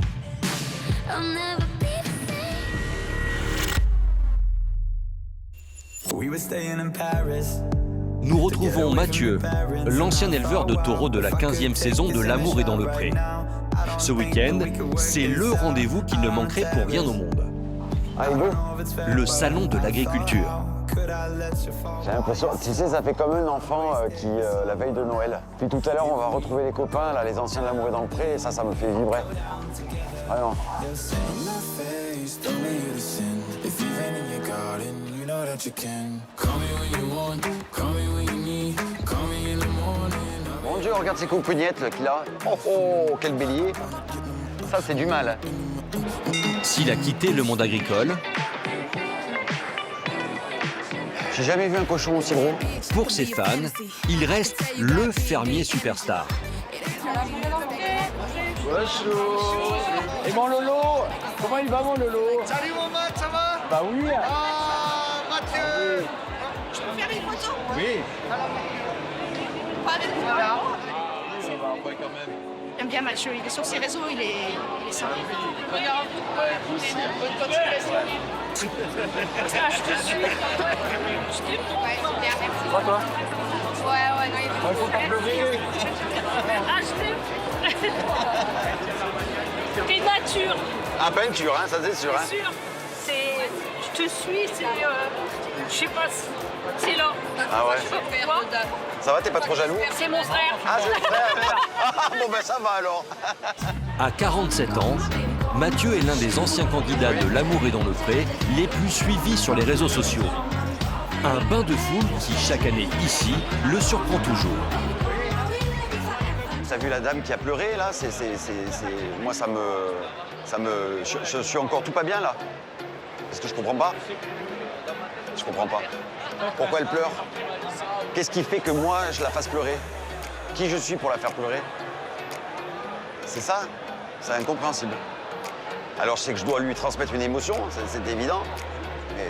Nous retrouvons Mathieu, l'ancien éleveur de taureaux de la 15e saison de L'amour est dans le pré. Ce week-end, c'est le rendez-vous qu'il ne manquerait pour rien au monde. Le salon de l'agriculture. J'ai l'impression, tu sais, ça fait comme un enfant qui, la veille de Noël. Puis tout à l'heure, on va retrouver les copains, là, les anciens de L'amour est dans le pré, et ça me fait vibrer. Vraiment. Mon Dieu, regarde ces coupignettes qu'il a. Oh, oh, quel bélier. Ça, c'est du mal. S'il a quitté le monde agricole, j'ai jamais vu un cochon aussi gros. Pour ses fans, il reste le fermier superstar. Bonjour. Et mon Lolo, comment il va mon Lolo? Salut mon Matt, ça va? Bah oui. Ah, Mathieu. Je peux faire une photo? Oui. Pas de Voilà. Ça va, ouais, quand même. J'aime bien Mathieu, il est sur ses réseaux, il est sympa. Regarde, bonne continuation. Ah, je te suis. Ouais, super, merci. Quoi, toi? Ouais, non, il faut pas pleurer. Ah, je t'aime. T'es nature. À peinture, hein, ça c'est sûr. Hein. C'est sûr. Je te suis, c'est... je sais pas, c'est là. Ah ouais. Ça va, t'es pas trop jaloux? C'est mon frère. Ah, c'est le frère. Bon ben ça va alors. À 47 ans, Mathieu est l'un des anciens candidats de L'amour est dans le pré les plus suivis sur les réseaux sociaux. Un bain de foule qui, chaque année ici, le surprend toujours. T'as vu la dame qui a pleuré là? Moi je suis encore tout pas bien là. Parce que je comprends pas. Je comprends pas. Pourquoi elle pleure? Qu'est-ce qui fait que moi je la fasse pleurer? Qui je suis pour la faire pleurer? C'est ça? C'est incompréhensible. Alors je sais que je dois lui transmettre une émotion, c'est évident. Mais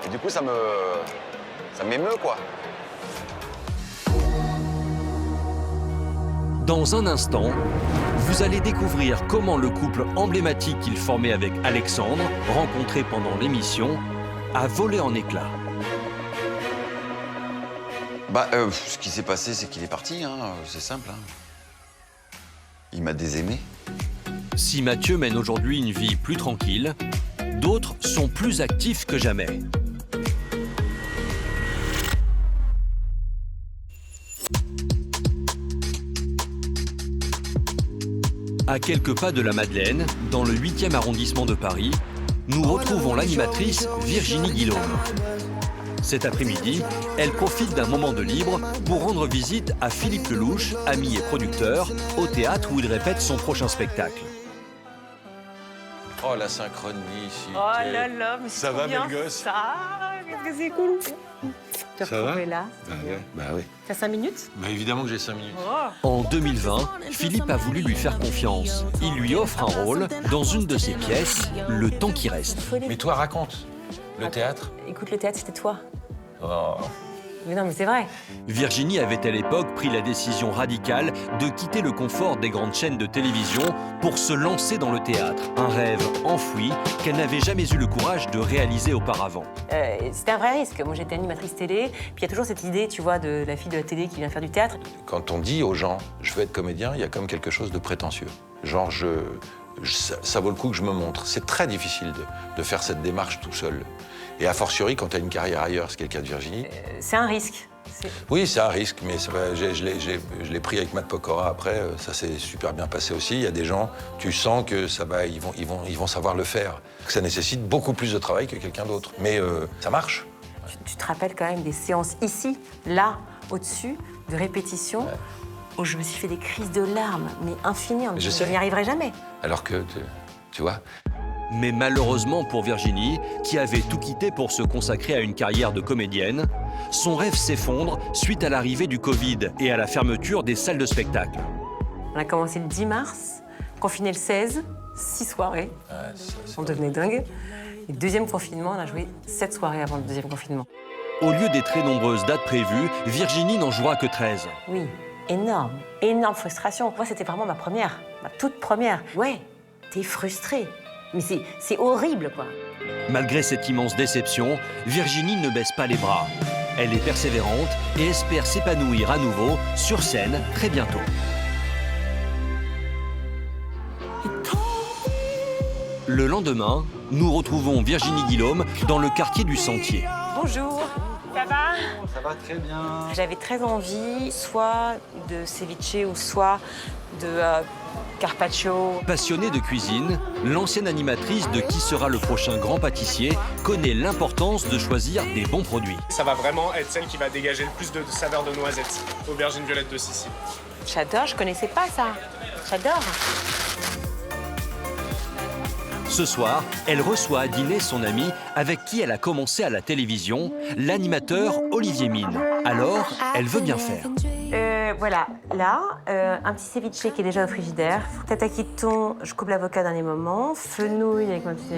et du coup ça m'émeut quoi. Dans un instant, vous allez découvrir comment le couple emblématique qu'il formait avec Alexandre, rencontré pendant l'émission, a volé en éclats. Ce qui s'est passé, c'est qu'il est parti, hein, c'est simple. Hein. Il m'a désaimé. Si Mathieu mène aujourd'hui une vie plus tranquille, d'autres sont plus actifs que jamais. À quelques pas de la Madeleine, dans le 8e arrondissement de Paris, nous retrouvons l'animatrice Virginie Guillaume. Cet après-midi, elle profite d'un moment de libre pour rendre visite à Philippe Lelouch, ami et producteur, au théâtre où il répète son prochain spectacle. Oh, la synchronicité. Oh là là, mais ça c'est va, bien belle gosse? ça, qu'est-ce que c'est cool. Te Ça va? retrouver là. Bah oui. T'as 5 minutes? Bah évidemment que j'ai 5 minutes. En 2020, Philippe a voulu lui faire confiance. Il lui offre un rôle dans une de ses pièces, Le temps qui reste. Mais toi, raconte. Le théâtre? Écoute, le théâtre, c'était toi. Oh. Mais non, mais c'est vrai. Virginie avait à l'époque pris la décision radicale de quitter le confort des grandes chaînes de télévision pour se lancer dans le théâtre. Un rêve enfoui qu'elle n'avait jamais eu le courage de réaliser auparavant. C'était un vrai risque. Moi, j'étais animatrice télé, puis il y a toujours cette idée, tu vois, de la fille de la télé qui vient faire du théâtre. Quand on dit aux gens, je veux être comédien, il y a comme quelque chose de prétentieux. Genre, ça vaut le coup que je me montre. C'est très difficile de faire cette démarche tout seul. Et a fortiori, quand tu as une carrière ailleurs, c'est le cas de Virginie. C'est un risque. Oui, c'est un risque, mais je l'ai pris avec Matt Pokora après, ça s'est super bien passé aussi. Il y a des gens, tu sens que ça va, ils vont savoir le faire. Ça nécessite beaucoup plus de travail que quelqu'un d'autre. Mais ça marche. Tu te rappelles quand même des séances ici, là, au-dessus, de répétition, où je me suis fait des crises de larmes, mais infinies. Je n'y arriverai jamais. Alors que, tu vois. Mais malheureusement pour Virginie, qui avait tout quitté pour se consacrer à une carrière de comédienne, son rêve s'effondre suite à l'arrivée du Covid et à la fermeture des salles de spectacle. On a commencé le 10 mars, confiné le 16, 6 soirées. On devenait dingue. Et deuxième confinement, on a joué 7 soirées avant le deuxième confinement. Au lieu des très nombreuses dates prévues, Virginie n'en jouera que 13. Oui, énorme frustration. Moi, c'était vraiment ma première, ma toute première. Ouais, t'es frustrée. Mais c'est horrible, quoi. Malgré cette immense déception, Virginie ne baisse pas les bras. Elle est persévérante et espère s'épanouir à nouveau sur scène très bientôt. Le lendemain, nous retrouvons Virginie Guillaume dans le quartier du Sentier. Bonjour, ça va? Ça va très bien. J'avais très envie, soit de ceviche ou soit de carpaccio. Passionnée de cuisine, l'ancienne animatrice de Qui sera le prochain grand pâtissier connaît l'importance de choisir des bons produits. Ça va vraiment être celle qui va dégager le plus de saveur de noisettes. Aubergine violette de Sicile. J'adore, je connaissais pas ça. J'adore. Ce soir, elle reçoit à dîner son ami avec qui elle a commencé à la télévision, l'animateur Olivier Mine. Alors, elle veut bien faire. Voilà, là, un petit ceviche qui est déjà au frigidaire. Tataki de thon, je coupe l'avocat dans les moments. Fenouil avec mon petit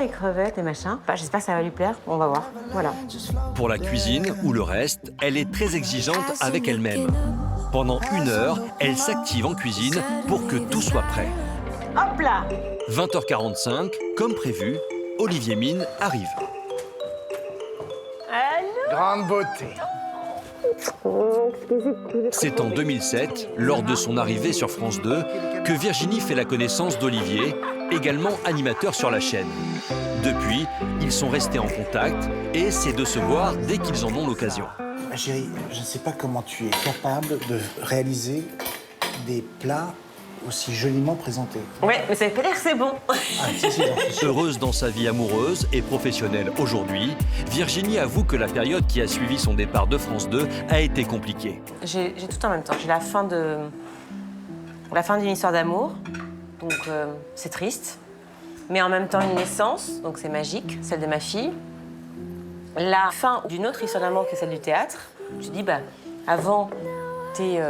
et crevettes et machin. Bah, j'espère que ça va lui plaire, on va voir. Voilà. Pour la cuisine ou le reste, elle est très exigeante avec elle-même. Pendant 1 heure, elle s'active en cuisine pour que tout soit prêt. Hop là! 20h45, comme prévu, Olivier Mine arrive. Allô? Grande beauté. C'est en 2007, lors de son arrivée sur France 2, que Virginie fait la connaissance d'Olivier, également animateur sur la chaîne. Depuis, ils sont restés en contact et essaient de se voir dès qu'ils en ont l'occasion. Ma chérie, je ne sais pas comment tu es capable de réaliser des plats aussi joliment présentés. Ouais, mais ça fait l'air, c'est bon. Heureuse dans sa vie amoureuse et professionnelle aujourd'hui, Virginie avoue que la période qui a suivi son départ de France 2 a été compliquée. J'ai tout en même temps. J'ai la fin d'une histoire d'amour, donc c'est triste. Mais en même temps une naissance, donc c'est magique, celle de ma fille. La fin d'une autre histoire d'amour que celle du théâtre. Je dis, bah, avant, t'es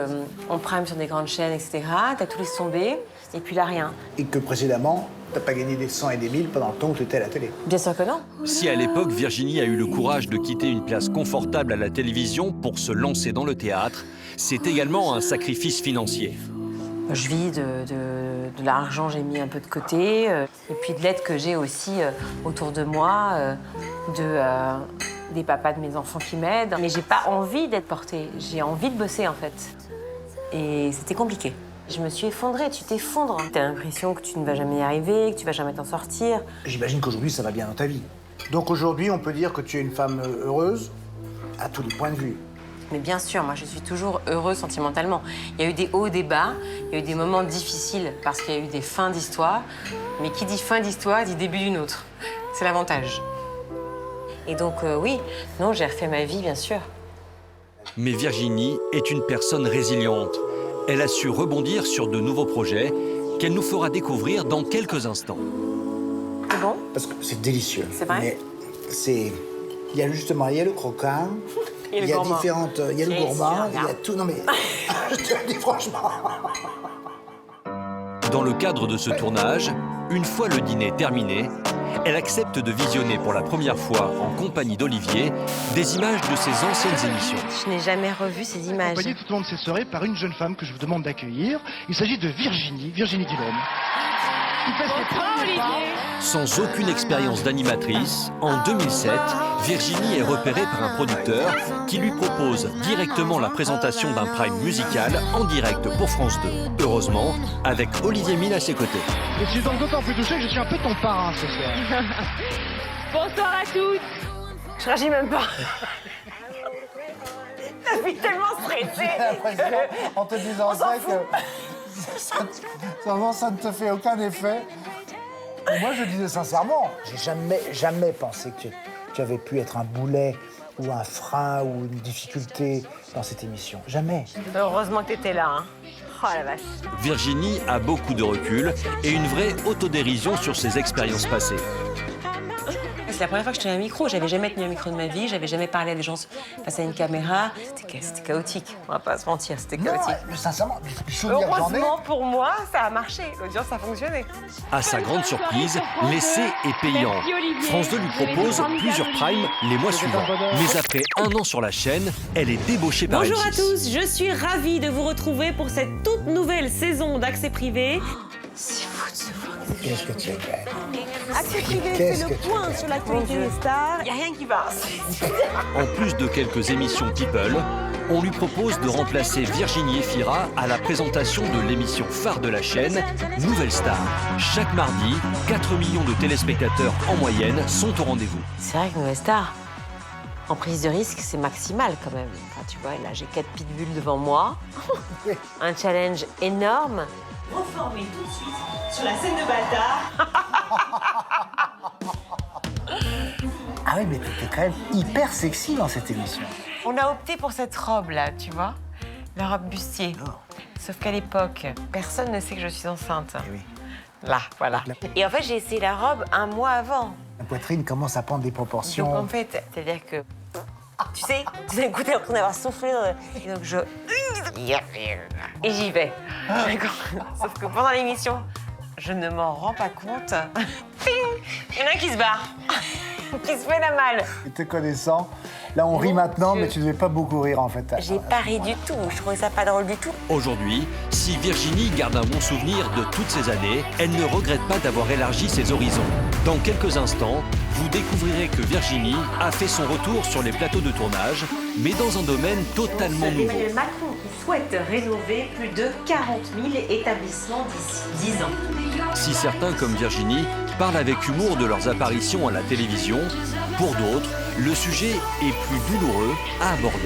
en prime sur des grandes chaînes, etc. T'as tout laissé tomber, et puis là, rien. Et que précédemment, t'as pas gagné des 100 et des 1000 pendant le temps où t'étais à la télé. Bien sûr que non. Si à l'époque, Virginie a eu le courage de quitter une place confortable à la télévision pour se lancer dans le théâtre, c'est également un sacrifice financier. Je vis de l'argent, j'ai mis un peu de côté, et puis de l'aide que j'ai aussi autour de moi, des papas de mes enfants qui m'aident. Mais j'ai pas envie d'être portée, j'ai envie de bosser en fait. Et c'était compliqué. Je me suis effondrée, tu t'effondres. T'as l'impression que tu ne vas jamais y arriver, que tu vas jamais t'en sortir. J'imagine qu'aujourd'hui, ça va bien dans ta vie. Donc aujourd'hui, on peut dire que tu es une femme heureuse, à tous les points de vue. Mais bien sûr, moi je suis toujours heureuse sentimentalement. Il y a eu des hauts, des bas, il y a eu des moments difficiles parce qu'il y a eu des fins d'histoire. Mais qui dit fin d'histoire dit début d'une autre. C'est l'avantage. Et donc oui, non, j'ai refait ma vie, bien sûr. Mais Virginie est une personne résiliente. Elle a su rebondir sur de nouveaux projets qu'elle nous fera découvrir dans quelques instants. C'est bon? Parce que c'est délicieux. C'est vrai? Mais c'est... Il y a justement, il y a le croquant, il y a différentes... Il y a le gourmand, il y a tout... Non mais, je te le dis franchement. Dans le cadre de ce tournage, une fois le dîner terminé, elle accepte de visionner pour la première fois, en compagnie d'Olivier, des images de ses anciennes émissions. Je n'ai jamais revu ces images. Accompagnée tout au long de ces soirées par une jeune femme que je vous demande d'accueillir. Il s'agit de Virginie Dillon. Sans aucune expérience d'animatrice, en 2007, Virginie est repérée par un producteur qui lui propose directement la présentation d'un prime musical en direct pour France 2. Heureusement, avec Olivier Mine à ses côtés. Je suis donc d'autant plus touché que je suis un peu ton parrain ce soir. Bonsoir à toutes. Je réagis même pas. Je suis tellement stressée. J'ai l'impression, en te disant ça, que ça ne te fait aucun effet. Moi, je disais sincèrement, j'ai jamais pensé que tu avais pu être un boulet ou un frein ou une difficulté dans cette émission. Jamais. Heureusement que tu étais là. Hein. Oh la vache. Virginie a beaucoup de recul et une vraie autodérision sur ses expériences passées. C'est la première fois que je tenais un micro. J'avais jamais tenu un micro de ma vie. J'avais jamais parlé à des gens face à une caméra. C'était chaotique. On va pas se mentir, c'était chaotique. Non, mais sincèrement, les souvenirs que j'en ai... Heureusement pour moi, ça a marché. L'audience a fonctionné. À sa grande surprise, l'essai est payant. France 2 lui propose plusieurs primes les mois suivants. Mais après un an sur la chaîne, elle est débauchée par Bonjour à M6. tous, je suis ravie de vous retrouver pour cette toute nouvelle saison d'Accès Privé. C'est fou de se voir. Qu'est-ce que tu es belle. Accès Privé fait le point sur l'actualité des stars. Il n'y a rien qui passe. En plus de quelques émissions People, on lui propose de remplacer Virginie Efira à la présentation de l'émission phare de la chaîne, Nouvelle Star. Chaque mardi, 4 millions de téléspectateurs en moyenne sont au rendez-vous. C'est vrai que Nouvelle Star, en prise de risque, c'est maximal quand même. Enfin, tu vois, là, j'ai 4 pitbulls devant moi. Un challenge énorme. Reformé tout de suite sur la scène de bâtard. Ah oui, mais t'étais quand même hyper sexy dans cette émission. On a opté pour cette robe-là, tu vois, la robe bustier. Sauf qu'à l'époque, personne ne sait que je suis enceinte. Eh oui. Là, voilà. Et en fait, j'ai essayé la robe un mois avant. La poitrine commence à prendre des proportions. Donc en fait, c'est-à-dire que, tu sais, tout d'un coup, t'es en train d'avoir soufflé. Et donc je... Et j'y vais. Sauf que pendant l'émission, je ne m'en rends pas compte. Il y en a un qui se barre, qui se fait la malle. Et te connaissant, là on rit maintenant, mais tu ne devais pas beaucoup rire en fait. J'ai pas ri du tout, je trouvais ça pas drôle du tout. Aujourd'hui, si Virginie garde un bon souvenir de toutes ces années, elle ne regrette pas d'avoir élargi ses horizons. Dans quelques instants, vous découvrirez que Virginie a fait son retour sur les plateaux de tournage, mais dans un domaine totalement nouveau. Emmanuel Macron qui souhaite rénover plus de 40 000 établissements d'ici 10 ans. Si certains, comme Virginie, parlent avec humour de leurs apparitions à la télévision, pour d'autres, le sujet est plus douloureux à aborder.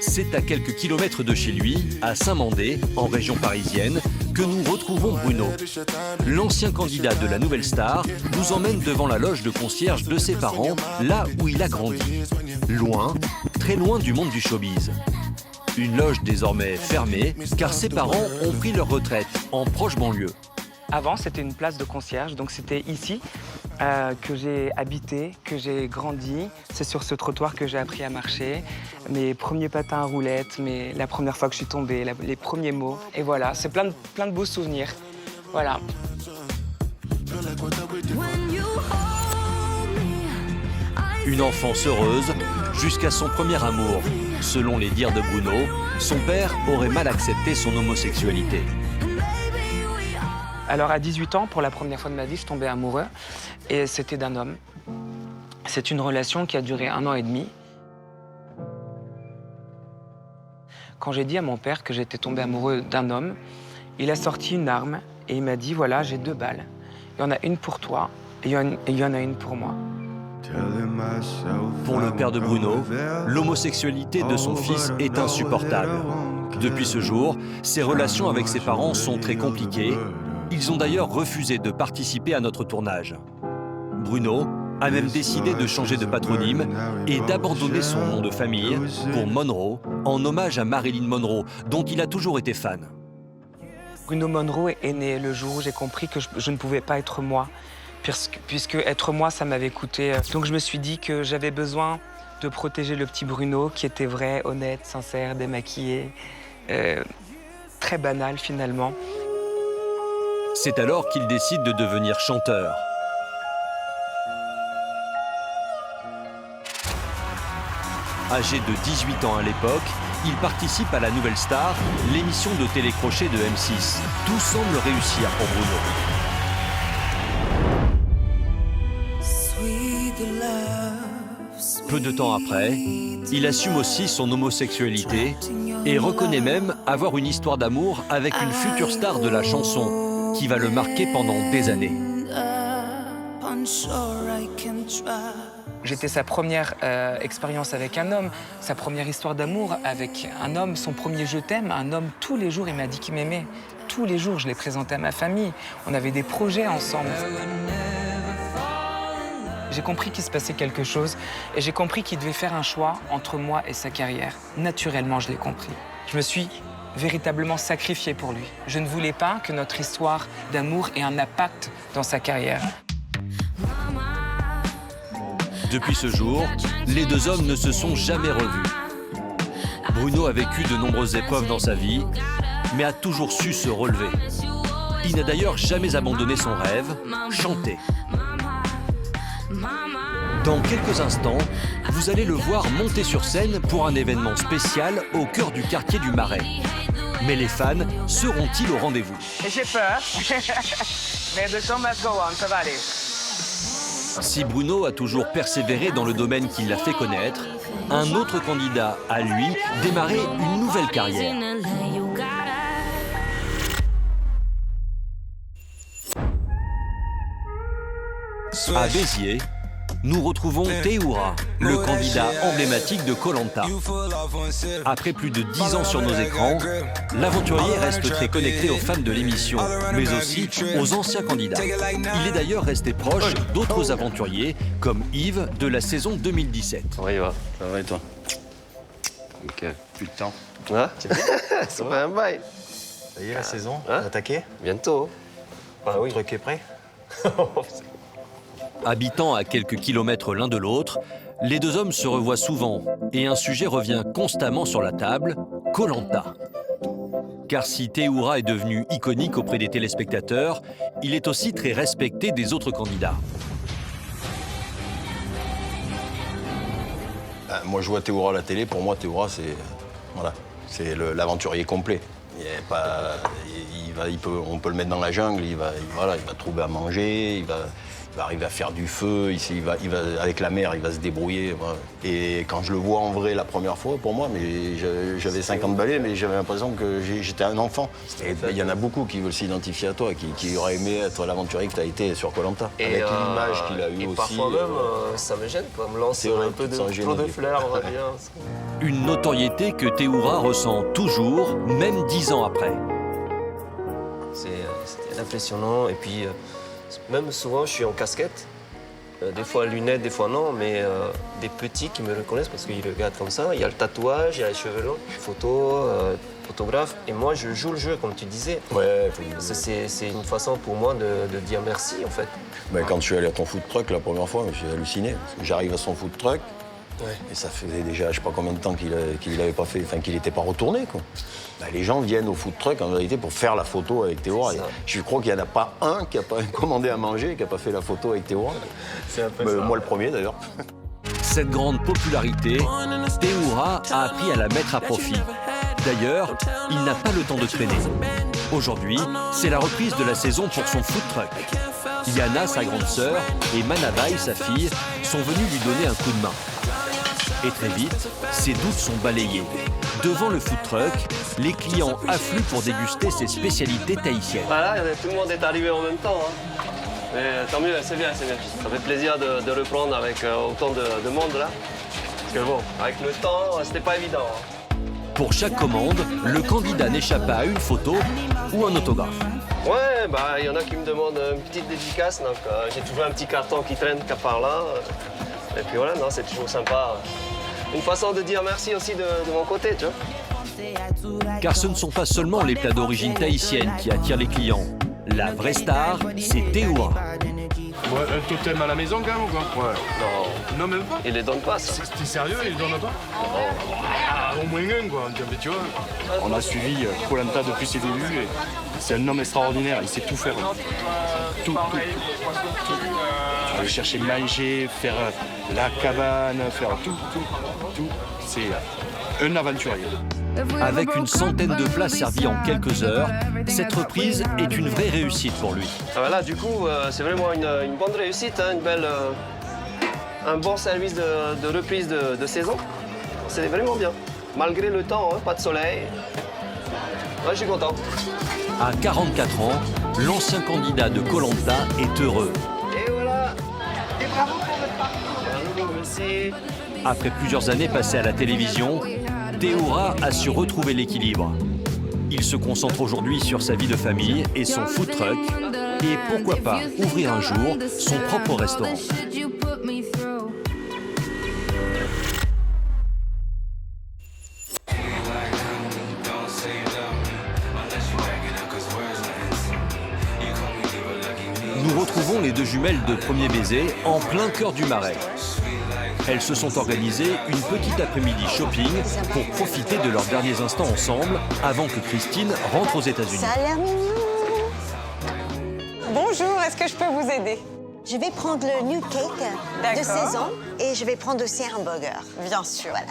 C'est à quelques kilomètres de chez lui, à Saint-Mandé, en région parisienne, que nous retrouvons Bruno. L'ancien candidat de la Nouvelle Star nous emmène devant la loge de concierge de ses parents, là où il a grandi. Loin, très loin du monde du showbiz. Une loge désormais fermée, car ses parents ont pris leur retraite en proche banlieue. Avant, c'était une place de concierge, donc c'était ici que j'ai habité, que j'ai grandi. C'est sur ce trottoir que j'ai appris à marcher. Mes premiers patins à roulettes, la première fois que je suis tombée, les premiers mots. Et voilà, c'est plein de beaux souvenirs. Voilà. Une enfance heureuse jusqu'à son premier amour. Selon les dires de Bruno, son père aurait mal accepté son homosexualité. Alors à 18 ans, pour la première fois de ma vie, je tombais amoureux et c'était d'un homme. C'est une relation qui a duré 1 an et demi. Quand j'ai dit à mon père que j'étais tombé amoureux d'un homme, il a sorti une arme et il m'a dit « Voilà, j'ai 2 balles. Il y en a une pour toi il y en a une pour moi. Pour le père de Bruno, l'homosexualité de son fils est insupportable. Depuis ce jour, ses relations avec ses parents sont très compliquées. Ils ont d'ailleurs refusé de participer à notre tournage. Bruno a même décidé de changer de patronyme et d'abandonner son nom de famille pour Monroe, en hommage à Marilyn Monroe, dont il a toujours été fan. Bruno Monroe est né le jour où j'ai compris que je ne pouvais pas être moi, puisque être moi, ça m'avait coûté. Donc je me suis dit que j'avais besoin de protéger le petit Bruno, qui était vrai, honnête, sincère, démaquillé, très banal finalement. C'est alors qu'il décide de devenir chanteur. Âgé de 18 ans à l'époque, il participe à La Nouvelle Star, l'émission de télécrochet de M6. Tout semble réussir pour Bruno. Peu de temps après, il assume aussi son homosexualité et reconnaît même avoir une histoire d'amour avec une future star de la chanson qui va le marquer pendant des années. J'étais sa première expérience avec un homme, sa première histoire d'amour avec un homme, son premier je t'aime, un homme tous les jours, il m'a dit qu'il m'aimait. Tous les jours, je l'ai présenté à ma famille. On avait des projets ensemble. J'ai compris qu'il se passait quelque chose et j'ai compris qu'il devait faire un choix entre moi et sa carrière. Naturellement, je l'ai compris. Je me suis véritablement sacrifié pour lui. Je ne voulais pas que notre histoire d'amour ait un impact dans sa carrière. Depuis ce jour, les deux hommes ne se sont jamais revus. Bruno a vécu de nombreuses épreuves dans sa vie, mais a toujours su se relever. Il n'a d'ailleurs jamais abandonné son rêve, chanter. Dans quelques instants, vous allez le voir monter sur scène pour un événement spécial au cœur du quartier du Marais. Mais les fans seront-ils au rendez-vous? J'ai peur, mais the show must go on, ça va aller. Si Bruno a toujours persévéré dans le domaine qui l'a fait connaître, un autre candidat a, lui, démarré une nouvelle carrière. À Béziers, nous retrouvons Théoura, le candidat emblématique de Koh Lanta. Après plus de 10 ans sur nos écrans, l'aventurier reste très connecté aux fans de l'émission, mais aussi aux anciens candidats. Il est d'ailleurs resté proche d'autres aventuriers, comme Yves de la saison 2017. Comment il va? Ça va et toi? Nickel. Plus de temps. Ah, ça fait un bail. Ça y est, la saison, attaquée? Bientôt. Ah oui. Le truc est prêt? Habitant à quelques kilomètres l'un de l'autre, les deux hommes se revoient souvent et un sujet revient constamment sur la table, Koh Lanta. Car si Théoura est devenu iconique auprès des téléspectateurs, il est aussi très respecté des autres candidats. Moi, je vois Théoura à la télé. Pour moi, Théoura, c'est l'aventurier complet. On peut le mettre dans la jungle, il va trouver à manger, il va arriver à faire du feu, avec la mer, il va se débrouiller. Voilà. Et quand je le vois en vrai la première fois, pour moi, j'avais 50 balais, mais j'avais l'impression que j'étais un enfant. Et il y en a beaucoup qui veulent s'identifier à toi, qui auraient aimé être l'aventurier que tu as été sur Koh Lanta. Avec l'image qu'il a eue aussi. Parfois même, ça me gêne, quoi, me lancer un peu de fleurs, on va dire. Une notoriété que Théoura ressent toujours, même 10 ans après. C'était impressionnant, et puis même souvent je suis en casquette, des fois lunettes, des fois non, mais des petits qui me reconnaissent parce qu'ils regardent comme ça. Il y a le tatouage, il y a les cheveux longs, photographe, et moi je joue le jeu comme tu disais. Ouais. C'est une façon pour moi de dire merci en fait. Ben, quand je suis allé à ton food truck la première fois, j'ai halluciné. J'arrive à son food truck. Ouais. Et ça faisait déjà, je sais pas combien de temps qu'il n'avait pas fait, enfin qu'il n'était pas retourné, quoi. Ben, les gens viennent au food truck en réalité pour faire la photo avec Théoura. Je crois qu'il n'y en a pas un qui n'a pas commandé à manger et qui n'a pas fait la photo avec Théoura. C'est un peu ça. Moi le premier d'ailleurs. Cette grande popularité, Théoura a appris à la mettre à profit. D'ailleurs, il n'a pas le temps de traîner. Aujourd'hui, c'est la reprise de la saison pour son food truck. Yana, sa grande sœur, et Manavai, sa fille, sont venus lui donner un coup de main. Et très vite, ses doutes sont balayés. Devant le food truck, les clients affluent pour déguster ses spécialités tahitiennes. Voilà, tout le monde est arrivé en même temps. Mais tant mieux, c'est bien, c'est bien. Ça fait plaisir de reprendre avec autant de monde là. Parce que bon, avec le temps, c'était pas évident. Hein. Pour chaque commande, le candidat n'échappe pas à une photo ou un autographe. Ouais, bah il y en a qui me demandent une petite dédicace, donc j'ai toujours un petit carton qui traîne par là. Et puis voilà, non, c'est toujours sympa. Une façon de dire merci aussi de mon côté, tu vois. Car ce ne sont pas seulement les plats d'origine tahitienne qui attirent les clients. La vraie star, c'est Teoura. Ouais, un totem à la maison quand même ou quoi? Ouais. Non. Non, même pas. Il les donne pas, ça. T'es sérieux, il les donne pas? Ah, au moins un, quoi. Tu vois. On a suivi Koh Lanta depuis ses débuts et c'est un homme extraordinaire. Il sait tout faire. Tout. Aller chercher manger, faire la cabane, faire tout. C'est un aventurier. Avec une centaine de plats servis en quelques heures, cette reprise est une vraie réussite pour lui. Voilà, du coup, c'est vraiment une bonne réussite, hein, un bon service de reprise de saison. C'est vraiment bien. Malgré le temps, hein, pas de soleil. Ouais, je suis content. À 44 ans, l'ancien candidat de Koh Lanta est heureux. Et voilà. Et bravo pour votre parcours. Merci. Après plusieurs années passées à la télévision, Teoura a su retrouver l'équilibre. Il se concentre aujourd'hui sur sa vie de famille et son food truck. Et pourquoi pas ouvrir un jour son propre restaurant. Nous retrouvons les deux jumelles de Premier Baiser en plein cœur du Marais. Elles se sont organisées une petite après-midi shopping pour profiter de leurs derniers instants ensemble avant que Christine rentre aux États-Unis. Ça a l'air mignon. Bonjour, est-ce que je peux vous aider? Je vais prendre le new cake de saison et je vais prendre aussi un hamburger. Bien sûr. Voilà.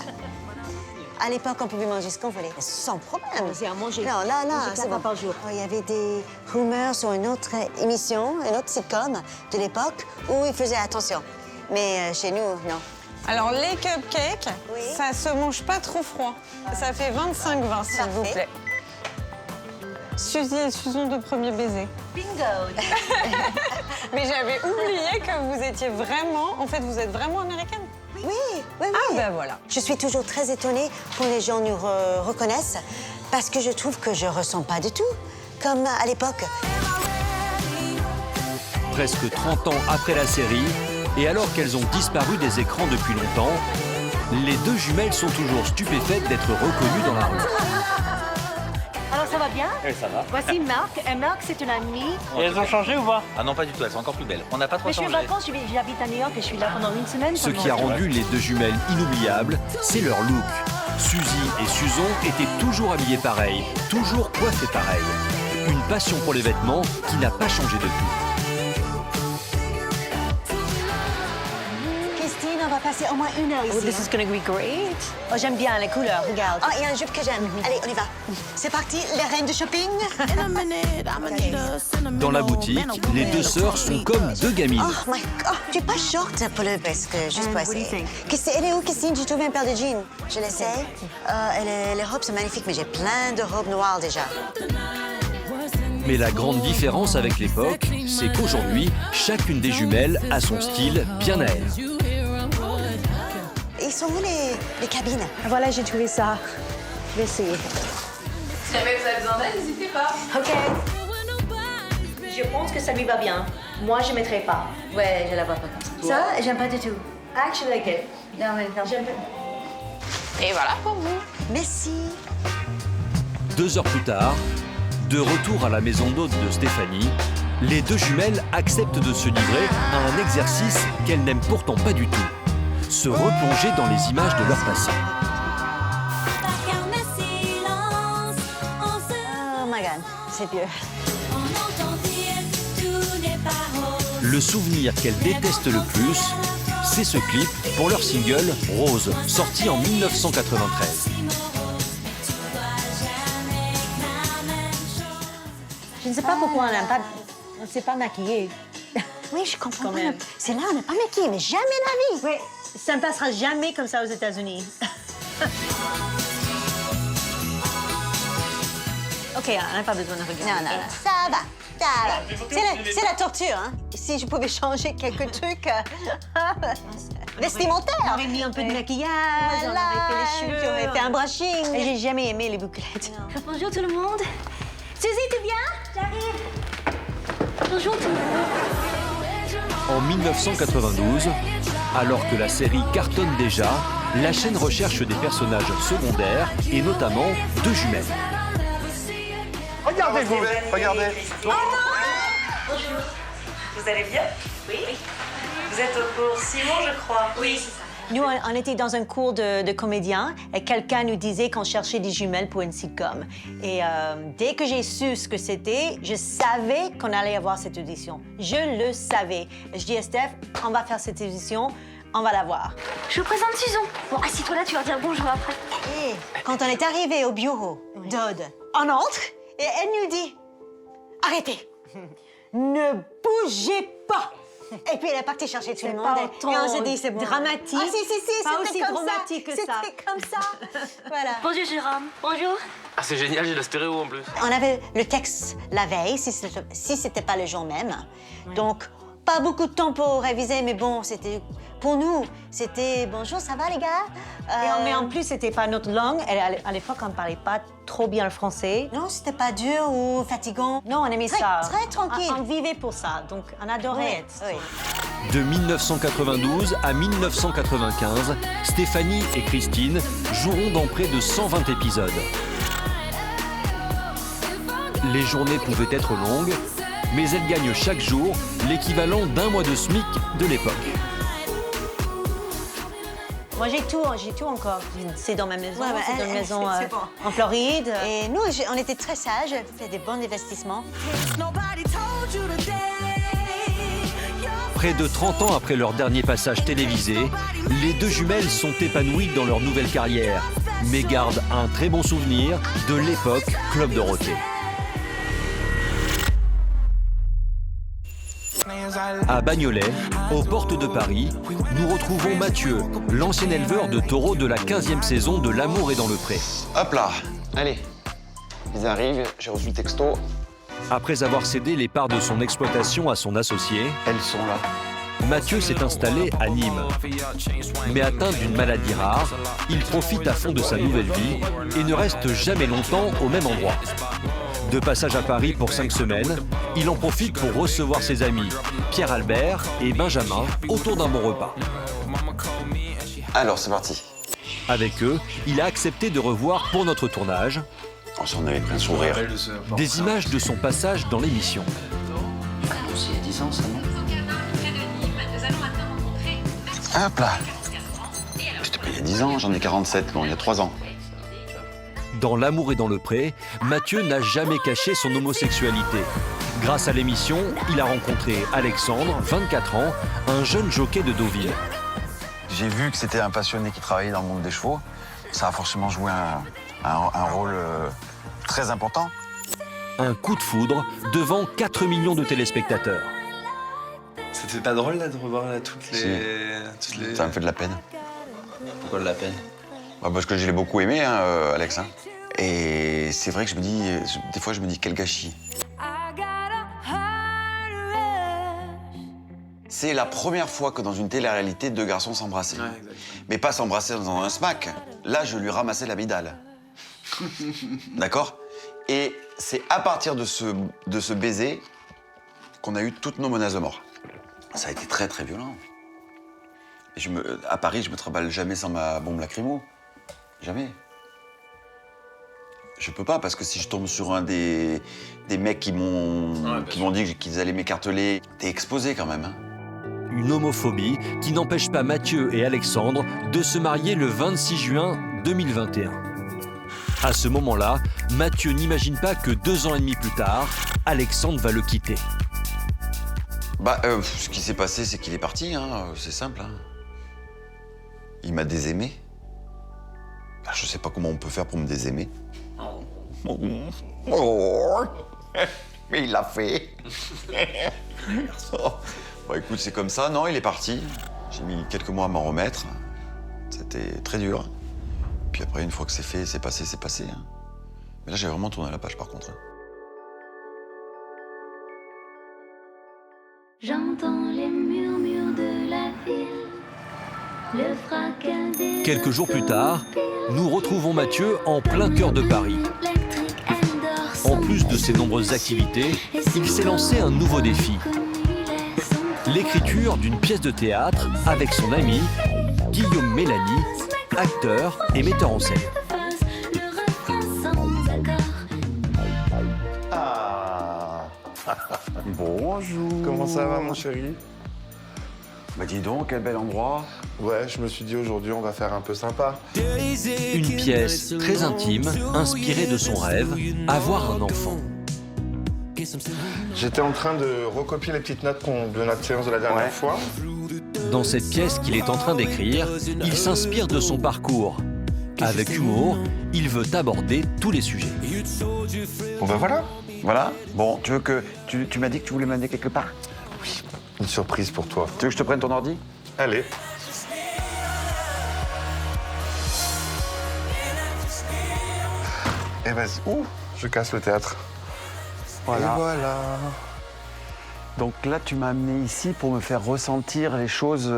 À l'époque, on pouvait manger ce qu'on voulait, sans problème. C'est à manger. Non, là, c'est bon. par jour. Il y avait des rumeurs sur une autre émission, une autre sitcom de l'époque où ils faisaient attention. Mais chez nous, non. Alors, les cupcakes, ça se mange pas trop froid. Ça fait 25-20, s'il vous plaît. Suzy et Susan de Premier Baiser. Bingo. Mais j'avais oublié que vous étiez vraiment... En fait, vous êtes vraiment américaine. Oui. Ah, ben voilà. Je suis toujours très étonnée quand les gens nous reconnaissent parce que je trouve que je ressens pas du tout comme à l'époque. Presque 30 ans après la série, et alors qu'elles ont disparu des écrans depuis longtemps, les deux jumelles sont toujours stupéfaites d'être reconnues dans la rue. Alors ça va bien? Oui, ça va. Voici Marc. Et Marc, c'est une amie. Et elles ont changé ou pas? Ah non, pas du tout, elles sont encore plus belles. On n'a pas trop Mais je suis changé. en vacances, j'habite à New York et je suis là pendant une semaine. Ce qui a rendu les deux jumelles inoubliables, c'est leur look. Suzy et Susan étaient toujours habillées pareil, toujours coiffées pareil. Une passion pour les vêtements qui n'a pas changé depuis. Christine, on va passer au moins une heure ici. Oh, this is going to be great. Oh, j'aime bien les couleurs, regarde. Oh, il y a un jupe que j'aime. Allez, on y va. C'est parti, les reines de shopping. Dans la boutique, les deux sœurs sont comme deux gamines. Oh my God, tu es pas short pour le parce que juste pour essayer. Elle est où, Christine? J'ai trouvé un paire de jeans. Je l'essaye. Les robes sont magnifiques, mais j'ai plein de robes noires déjà. Mais la grande différence avec l'époque, c'est qu'aujourd'hui, chacune des jumelles a son style bien à elle. Ils sont où les cabines? Voilà, j'ai trouvé ça. Je vais essayer. Si jamais vous avez besoin d'aide, n'hésitez pas. OK. Je pense que ça lui va bien. Moi, je ne mettrai pas. Ouais, je la vois pas comme ça. Ça, j'aime pas du tout. Actually, I like it. Non, mais non. J'aime pas. Et voilà pour vous. Merci. 2 heures plus tard, de retour à la maison d'hôte de Stéphanie, les deux jumelles acceptent de se livrer à un exercice qu'elles n'aiment pourtant pas du tout. Se replonger dans les images de leur passé. Oh my God, c'est vieux. Le souvenir qu'elles détestent le plus, c'est ce clip pour leur single Rose, sorti en 1993. Je ne sais pas pourquoi on ne s'est pas maquillé. Oui, je comprends pas. même. C'est là, on n'est pas maquillés, mais jamais la vie. Oui, ça ne passera jamais comme ça aux États-Unis. OK, on n'a pas besoin de regarder. Non, ça va. C'est la torture, hein. Si je pouvais changer quelques trucs vestimentaires. On aurait mis un peu de maquillage, on aurait fait les cheveux, j'aurais fait un brushing. Et j'ai jamais aimé les bouclettes. Bonjour tout le monde. Suzy, tu viens? J'arrive. Bonjour tout le monde. En 1992, alors que la série cartonne déjà, la chaîne recherche des personnages secondaires et notamment 2 jumelles. Regardez-vous, regardez. Oh non! Bonjour. Vous allez bien? Oui. Vous êtes au cours Simon, je crois. Oui, c'est ça. Nous, on était dans un cours de comédien et quelqu'un nous disait qu'on cherchait des jumelles pour une sitcom. Et dès que j'ai su ce que c'était, je savais qu'on allait avoir cette audition. Je le savais. Je dis à Steph, on va faire cette audition, on va la voir. Je vous présente Susan. Bon, assis-toi là, tu vas dire bonjour après. Et quand on est arrivé au bureau d'Aude, on entre et elle nous dit « Arrêtez! Ne bougez pas! » Et puis elle est partie chercher tout le monde. Et on s'est dit, c'est dramatique. Ah si, pas aussi c'était comme dramatique ça. que ça. C'était comme ça. Voilà. Bonjour Jérôme. Bonjour. Ah, c'est génial, j'ai la stéréo en plus. On avait le texte la veille, si c'était pas le jour même. Donc, pas beaucoup de temps pour réviser, mais bon, c'était... Pour nous, c'était « Bonjour, ça va les gars ?» Mais en plus, c'était pas notre langue. À l'époque, on parlait pas trop bien le français. Non, c'était pas dur ou fatigant. Non, on aimait ça. Très tranquille. On vivait pour ça, donc on adorait. Oui. De 1992 à 1995, Stéphanie et Christine joueront dans près de 120 épisodes. Les journées pouvaient être longues, mais elles gagnent chaque jour l'équivalent d'un mois de SMIC de l'époque. Moi, j'ai tout encore. C'est dans ma maison, c'est dans une maison bon. en Floride. Et nous, on était très sages, on fait des bons investissements. Près de 30 ans après leur dernier passage télévisé, les 2 jumelles sont épanouies dans leur nouvelle carrière, mais gardent un très bon souvenir de l'époque Club Dorothée. À Bagnolet, aux portes de Paris, nous retrouvons Mathieu, l'ancien éleveur de taureaux de la 15e saison de L'amour est dans le pré. Hop là, allez, ils arrivent, j'ai reçu le texto. Après avoir cédé les parts de son exploitation à son associé, elles sont là. Mathieu s'est installé à Nîmes. Mais atteint d'une maladie rare, il profite à fond de sa nouvelle vie et ne reste jamais longtemps au même endroit. De passage à Paris pour 5 semaines, il en profite pour recevoir ses amis, Pierre Albert et Benjamin, autour d'un bon repas. Alors, c'est parti. Avec eux, il a accepté de revoir pour notre tournage on s'en avait pris un sourire. Des images de son passage dans l'émission. C'est il y a 10 ans, ça, non? Hop là. C'était pas il y a 10 ans, j'en ai 47, bon, il y a 3 ans. Dans L'amour est dans le pré, Mathieu n'a jamais caché son homosexualité. Grâce à l'émission, il a rencontré Alexandre, 24 ans, un jeune jockey de Deauville. J'ai vu que c'était un passionné qui travaillait dans le monde des chevaux. Ça a forcément joué un rôle très important. Un coup de foudre devant 4 millions de téléspectateurs. C'était pas drôle là de revoir là, toutes les... Ça me fait de la peine. Pourquoi de la peine? Parce que je l'ai beaucoup aimé, hein, Alex. Hein. Et c'est vrai que je me dis, des fois je me dis quel gâchis. C'est la première fois que dans une télé-réalité, 2 garçons s'embrassaient. Ouais, mais pas s'embrasser dans un smack. Là, je lui ramassais la bidale. D'accord? Et c'est à partir de ce baiser qu'on a eu toutes nos menaces de mort. Ça a été très, très violent. Et à Paris, je me trimballe jamais sans ma bombe lacrymo. Jamais. Je peux pas, parce que si je tombe sur un des mecs qui m'ont dit qu'ils allaient m'écarteler, t'es exposé quand même. Hein. Une homophobie qui n'empêche pas Mathieu et Alexandre de se marier le 26 juin 2021. À ce moment-là, Mathieu n'imagine pas que 2 ans et demi plus tard, Alexandre va le quitter. Ce qui s'est passé, c'est qu'il est parti, hein. C'est simple. Hein. Il m'a désaimé. Je sais pas comment on peut faire pour me désaimer. Mais il l'a fait. Écoute, c'est comme ça. Non, il est parti. J'ai mis quelques mois à m'en remettre. C'était très dur. Puis après, une fois que c'est fait, c'est passé, c'est passé. Hein. Mais là, j'ai vraiment tourné la page, par contre. J'entends les murmures de la ville, le fracas des... Quelques jours plus tard, nous retrouvons Mathieu en plein cœur de Paris. En plus de ses nombreuses activités, il s'est lancé un nouveau défi. L'écriture d'une pièce de théâtre avec son ami Guillaume Mélanie, acteur et metteur en scène. Bonjour. Comment ça va, mon chéri? Bah dis donc, quel bel endroit. Ouais, je me suis dit aujourd'hui, on va faire un peu sympa. Une pièce très intime, inspirée de son rêve, avoir un enfant. J'étais en train de recopier les petites notes de notre séance de la dernière fois. Dans cette pièce qu'il est en train d'écrire, il s'inspire de son parcours. Avec humour, il veut aborder tous les sujets. Bon ben voilà. Voilà. Bon, tu veux que... Tu m'as dit que tu voulais m'amener quelque part? Oui. Une surprise pour toi. Tu veux que je te prenne ton ordi? Allez. Et vas-y. Ouh, je casse le théâtre. Voilà. Et voilà. Donc là, tu m'as amené ici pour me faire ressentir les choses,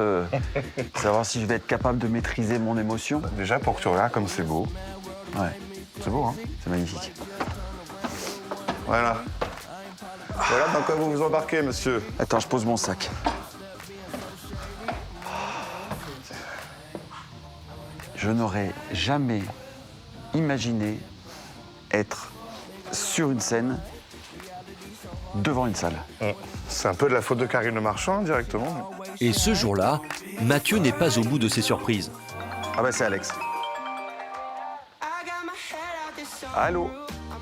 savoir si je vais être capable de maîtriser mon émotion. Déjà, pour que tu regardes comme c'est beau. Ouais. C'est beau, hein? C'est magnifique. Voilà. Voilà dans quoi vous vous embarquez, monsieur. Attends, je pose mon sac. Je n'aurais jamais imaginé être sur une scène devant une salle. C'est un peu de la faute de Karine Le Marchand, directement. Et ce jour-là, Mathieu n'est pas au bout de ses surprises. Ah bah c'est Alex. Allô?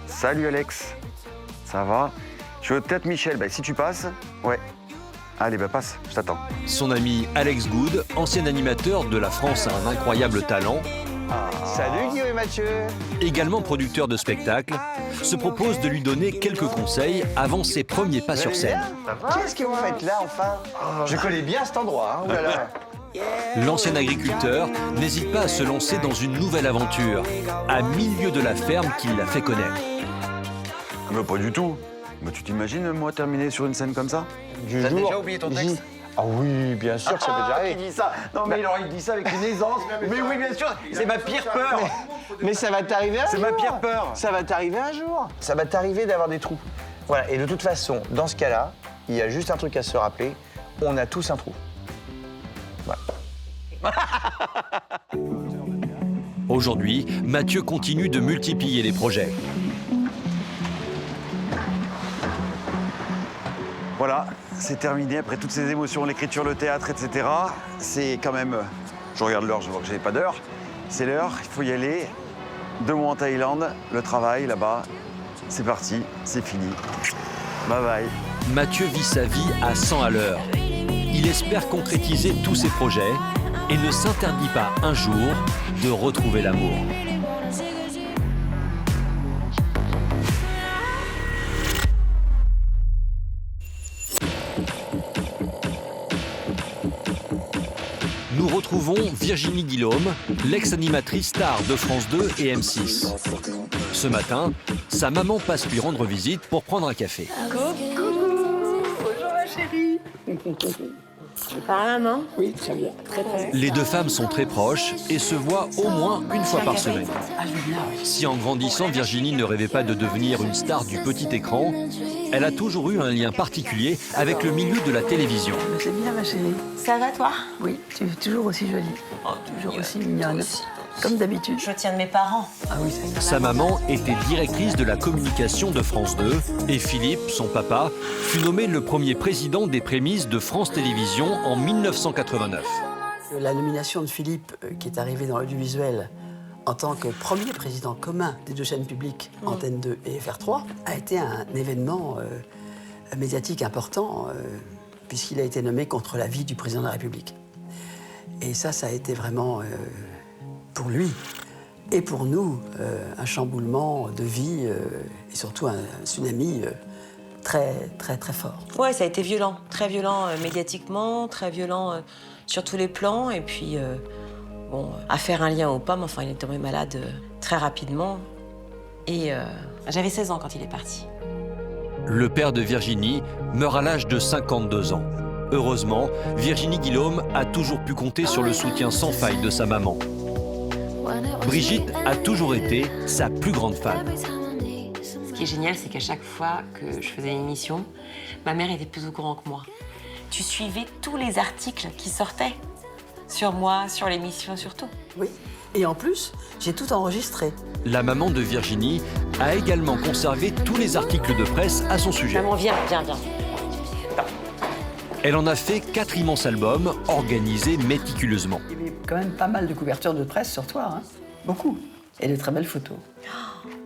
Salut Alex. Ça va? Je veux peut-être Michel. Bah si tu passes, ouais. Allez, bah passe, je t'attends. Son ami Alex Good, ancien animateur de La France a un incroyable talent, Salut Guillaume et Mathieu. également producteur de spectacles, se propose de lui donner quelques conseils avant ses premiers pas sur scène. Qu'est-ce que vous faites là, enfin? Je connais bien cet endroit, hein. Oulala. L'ancien agriculteur n'hésite pas à se lancer dans une nouvelle aventure, à milieu de la ferme qu'il l'a fait connaître. Mais pas du tout. Mais tu t'imagines, moi, terminer sur une scène comme ça? T'as déjà oublié ton texte? Ah oui, bien sûr que ça peut déjà arriver. Qui dit ça? Non mais il dit ça avec une aisance. Mais oui, bien sûr, c'est ma pire peur. Mais ça va t'arriver un jour. C'est ma pire peur. Ça va t'arriver un jour. Ça va t'arriver d'avoir des trous. Voilà, et de toute façon, dans ce cas-là, il y a juste un truc à se rappeler, on a tous un trou. Voilà. Aujourd'hui, Mathieu continue de multiplier les projets. Voilà, c'est terminé après toutes ces émotions, l'écriture, le théâtre, etc. C'est quand même... Je regarde l'heure, je vois que j'ai pas d'heure. C'est l'heure, il faut y aller. 2 mois en Thaïlande, le travail là-bas. C'est parti, c'est fini. Bye bye. Mathieu vit sa vie à 100 à l'heure. Il espère concrétiser tous ses projets et ne s'interdit pas un jour de retrouver l'amour. Nous retrouvons Virginie Guillaume, l'ex-animatrice star de France 2 et M6. Ce matin, sa maman passe lui rendre visite pour prendre un café. Coucou. Bonjour ma chérie. Tu parles maman? Oui, très bien. Très bien. Les deux femmes sont très proches et se voient au moins une fois par semaine. Ah, je veux bien, oui. Si en grandissant, Virginie ne rêvait pas de devenir une star du petit écran, elle a toujours eu un lien particulier avec le milieu de la télévision. C'est bien, ma chérie. Ça va toi? Oui, tu es toujours aussi jolie. Toujours aussi mignonne. Comme d'habitude. Je tiens de mes parents. Ah oui, c'est Sa maman était directrice de la communication de France 2 et Philippe, son papa, fut nommé le premier président des prémices de France Télévisions en 1989. La nomination de Philippe, qui est arrivé dans l'audiovisuel en tant que premier président commun des deux chaînes publiques, Antenne 2 et FR3, a été un événement médiatique important, puisqu'il a été nommé contre l'avis du président de la République. Et ça a été vraiment, pour lui et pour nous, un chamboulement de vie et surtout un tsunami très, très, très fort. Ouais, ça a été violent. Très violent médiatiquement, très violent sur tous les plans. Et puis, bon, à faire un lien aux pommes, enfin, il est tombé malade très rapidement. Et j'avais 16 ans quand il est parti. Le père de Virginie meurt à l'âge de 52 ans. Heureusement, Virginie Guillaume a toujours pu compter sur le soutien sans faille de sa maman. Brigitte a toujours été sa plus grande fan. Ce qui est génial, c'est qu'à chaque fois que je faisais une émission, ma mère était plus au courant que moi. Tu suivais tous les articles qui sortaient sur moi, sur l'émission surtout. Oui, et en plus, j'ai tout enregistré. La maman de Virginie a également conservé tous les articles de presse à son sujet. Maman, viens. Elle en a fait 4 immenses albums, organisés méticuleusement. Il y avait quand même pas mal de couvertures de presse sur toi, hein. Beaucoup. Et de très belles photos.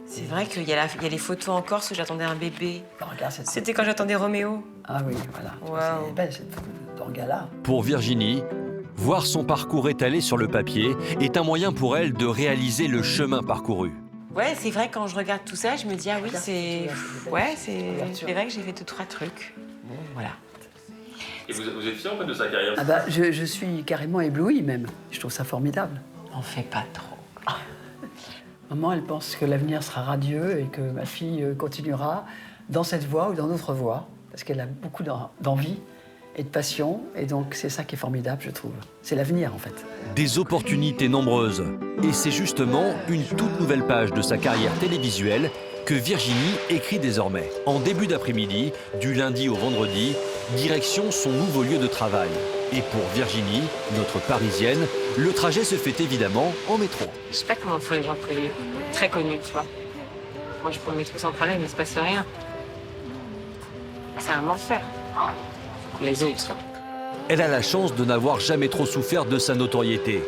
C'est vrai qu'il y a les photos en Corse où j'attendais un bébé. Regarde cette... C'était quand j'attendais Roméo. Ah oui, voilà. Wow. C'est belle cette photo d'Orgala. Pour Virginie, voir son parcours étalé sur le papier est un moyen pour elle de réaliser le chemin parcouru. Ouais, c'est vrai, quand je regarde tout ça, je me dis, ah oui, c'est vrai que j'ai fait 2-3 trucs. Bon, voilà. Et vous êtes fier en fait de sa carrière? Ah bah, je suis carrément éblouie même. Je trouve ça formidable. On fait pas trop. Maman, elle pense que l'avenir sera radieux et que ma fille continuera dans cette voie ou dans d'autres voies, parce qu'elle a beaucoup d'envie et de passion, et donc c'est ça qui est formidable, je trouve. C'est l'avenir, en fait. Des opportunités nombreuses. Et c'est justement une toute nouvelle page de sa carrière télévisuelle que Virginie écrit désormais. En début d'après-midi, du lundi au vendredi, direction son nouveau lieu de travail. Et pour Virginie, notre Parisienne, le trajet se fait évidemment en métro. Je sais pas comment font les gens très connus, tu vois. Moi, je prends le métro sans problème, il ne se passe rien. C'est un enfer. Les autres. Elle a la chance de n'avoir jamais trop souffert de sa notoriété.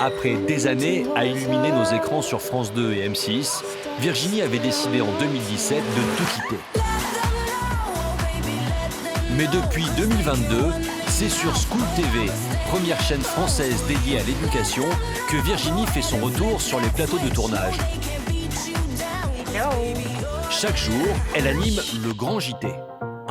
Après des années à illuminer nos écrans sur France 2 et M6, Virginie avait décidé en 2017 de tout quitter. Mais depuis 2022, c'est sur School TV, première chaîne française dédiée à l'éducation, que Virginie fait son retour sur les plateaux de tournage. Chaque jour, elle anime le Grand JT.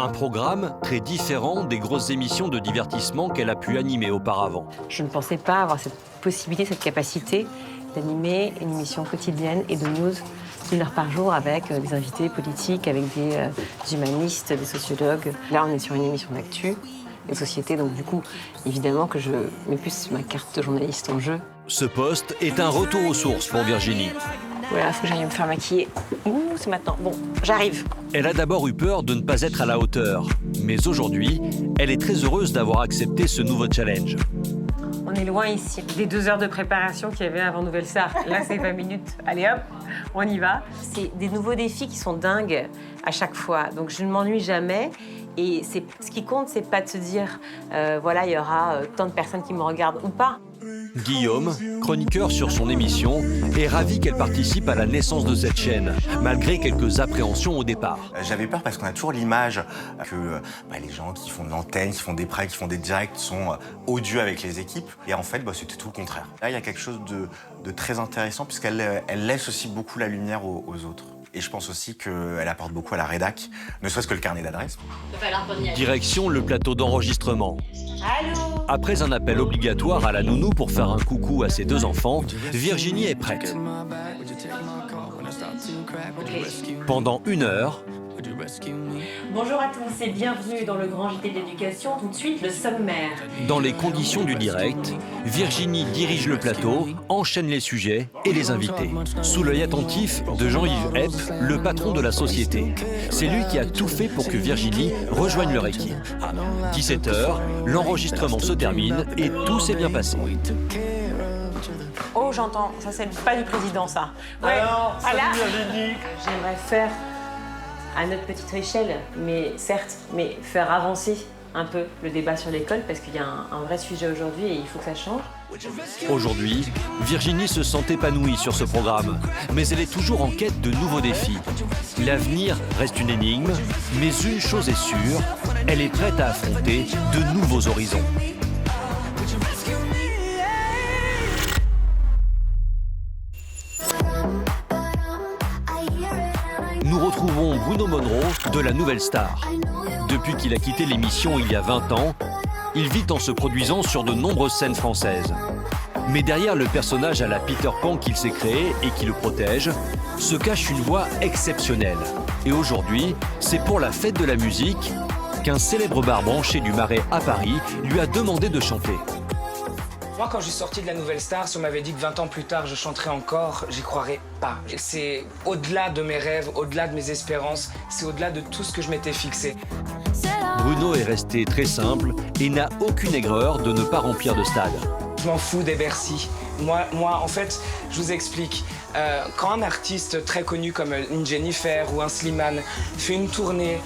Un programme très différent des grosses émissions de divertissement qu'elle a pu animer auparavant. Je ne pensais pas avoir cette possibilité, cette capacité d'animer une émission quotidienne et de news d'une heure par jour avec des invités politiques, avec des humanistes, des sociologues. Là, on est sur une émission d'actu, de société, donc du coup, évidemment que je mets plus ma carte de journaliste en jeu. Ce poste est un retour aux sources pour Virginie. Voilà, faut que j'aille me faire maquiller. Ouh, c'est maintenant. Bon, j'arrive. Elle a d'abord eu peur de ne pas être à la hauteur. Mais aujourd'hui, elle est très heureuse d'avoir accepté ce nouveau challenge. On est loin ici des 2 heures de préparation qu'il y avait avant Nouvelle Star. Là, c'est 20 minutes. Allez hop, on y va. C'est des nouveaux défis qui sont dingues à chaque fois. Donc, je ne m'ennuie jamais. Et ce qui compte, c'est pas de se dire, voilà, il y aura tant de personnes qui me regardent ou pas. Guillaume, chroniqueur sur son émission, est ravi qu'elle participe à la naissance de cette chaîne, malgré quelques appréhensions au départ. J'avais peur parce qu'on a toujours l'image que les gens qui font de l'antenne, qui font des prêts, qui font des directs sont odieux avec les équipes. Et en fait, c'était tout le contraire. Là, il y a quelque chose de très intéressant puisqu'elle laisse aussi beaucoup la lumière aux autres. Et je pense aussi qu'elle apporte beaucoup à la rédac, ne serait-ce que le carnet d'adresse. Direction le plateau d'enregistrement. Allô ? Après un appel obligatoire à la nounou pour faire un coucou à ses 2 enfants, Virginie est prête. Pendant 1 heure, bonjour à tous et bienvenue dans le Grand JT de l'éducation. Tout de suite, le sommaire. Dans les conditions du direct, Virginie dirige le plateau, enchaîne les sujets et les invités. Sous l'œil attentif de Jean-Yves Epp, le patron de la société. C'est lui qui a tout fait pour que Virginie rejoigne leur équipe. 17h, l'enregistrement se termine et tout s'est bien passé. Oh, j'entends. Ça, c'est pas du président, ça. Ouais. Alors, salut Virginie. J'aimerais faire à notre petite échelle, mais certes, mais faire avancer un peu le débat sur l'école parce qu'il y a un vrai sujet aujourd'hui et il faut que ça change. Aujourd'hui, Virginie se sent épanouie sur ce programme, mais elle est toujours en quête de nouveaux défis. L'avenir reste une énigme, mais une chose est sûre, elle est prête à affronter de nouveaux horizons. Nous retrouvons Bruno Monroe de la Nouvelle Star. Depuis qu'il a quitté l'émission il y a 20 ans, il vit en se produisant sur de nombreuses scènes françaises. Mais derrière le personnage à la Peter Pan qu'il s'est créé et qui le protège, se cache une voix exceptionnelle. Et aujourd'hui, c'est pour la fête de la musique qu'un célèbre bar branché du Marais à Paris lui a demandé de chanter. Moi, quand je suis sorti de la Nouvelle Star, si on m'avait dit que 20 ans plus tard, je chanterais encore, j'y croirais pas. C'est au-delà de mes rêves, au-delà de mes espérances, c'est au-delà de tout ce que je m'étais fixé. Bruno est resté très simple et n'a aucune aigreur de ne pas remplir de stade. Je m'en fous des Bercy. Moi, en fait, je vous explique. Quand un artiste très connu comme une Jennifer ou un Slimane fait une tournée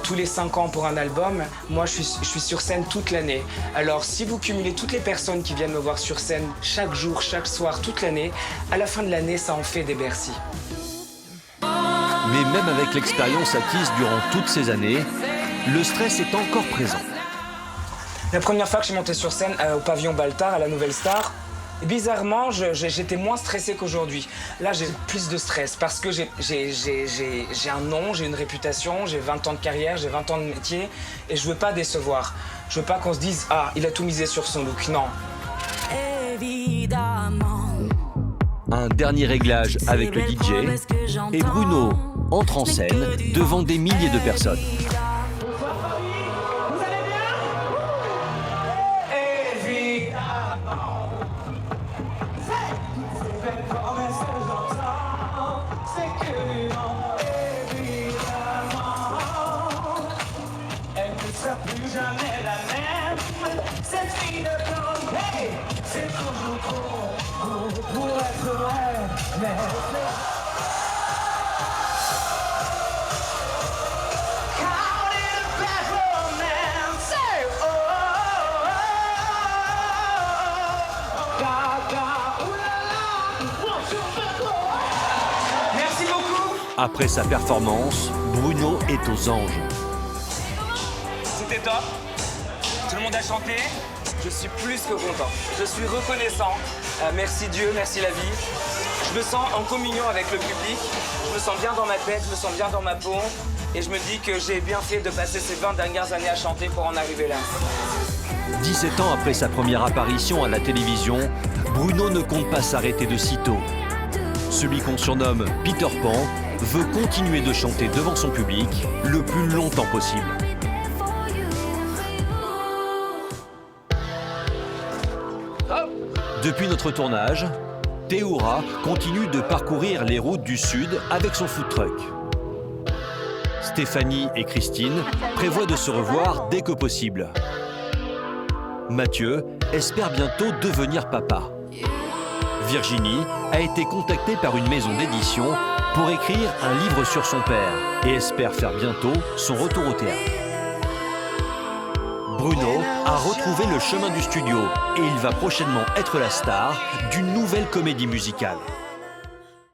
tous les 5 ans pour un album, moi, je suis sur scène toute l'année. Alors, si vous cumulez toutes les personnes qui viennent me voir sur scène chaque jour, chaque soir, toute l'année, à la fin de l'année, ça en fait des Bercy. Mais même avec l'expérience acquise durant toutes ces années, le stress est encore présent. La première fois que je suis monté sur scène au pavillon Baltard, à la Nouvelle Star, bizarrement, j'étais moins stressé qu'aujourd'hui. Là, j'ai plus de stress parce que j'ai un nom, j'ai une réputation, j'ai 20 ans de carrière, j'ai 20 ans de métier et je veux pas décevoir. Je veux pas qu'on se dise « Ah, il a tout misé sur son look ». Non. Évidemment. Un dernier réglage avec le DJ et Bruno entre en scène devant des milliers de personnes. Merci beaucoup. Après sa performance, Bruno est aux anges. C'était top. Tout le monde a chanté. Je suis plus que content. Je suis reconnaissant. Merci Dieu, merci la vie. Je me sens en communion avec le public. Je me sens bien dans ma tête, je me sens bien dans ma peau. Et je me dis que j'ai bien fait de passer ces 20 dernières années à chanter pour en arriver là. 17 ans après sa première apparition à la télévision, Bruno ne compte pas s'arrêter de sitôt. Celui qu'on surnomme Peter Pan veut continuer de chanter devant son public le plus longtemps possible. Depuis notre tournage, Théoura continue de parcourir les routes du Sud avec son food truck. Stéphanie et Christine prévoient de se revoir dès que possible. Mathieu espère bientôt devenir papa. Virginie a été contactée par une maison d'édition pour écrire un livre sur son père et espère faire bientôt son retour au théâtre. Bruno a retrouvé le chemin du studio et il va prochainement être la star d'une nouvelle comédie musicale.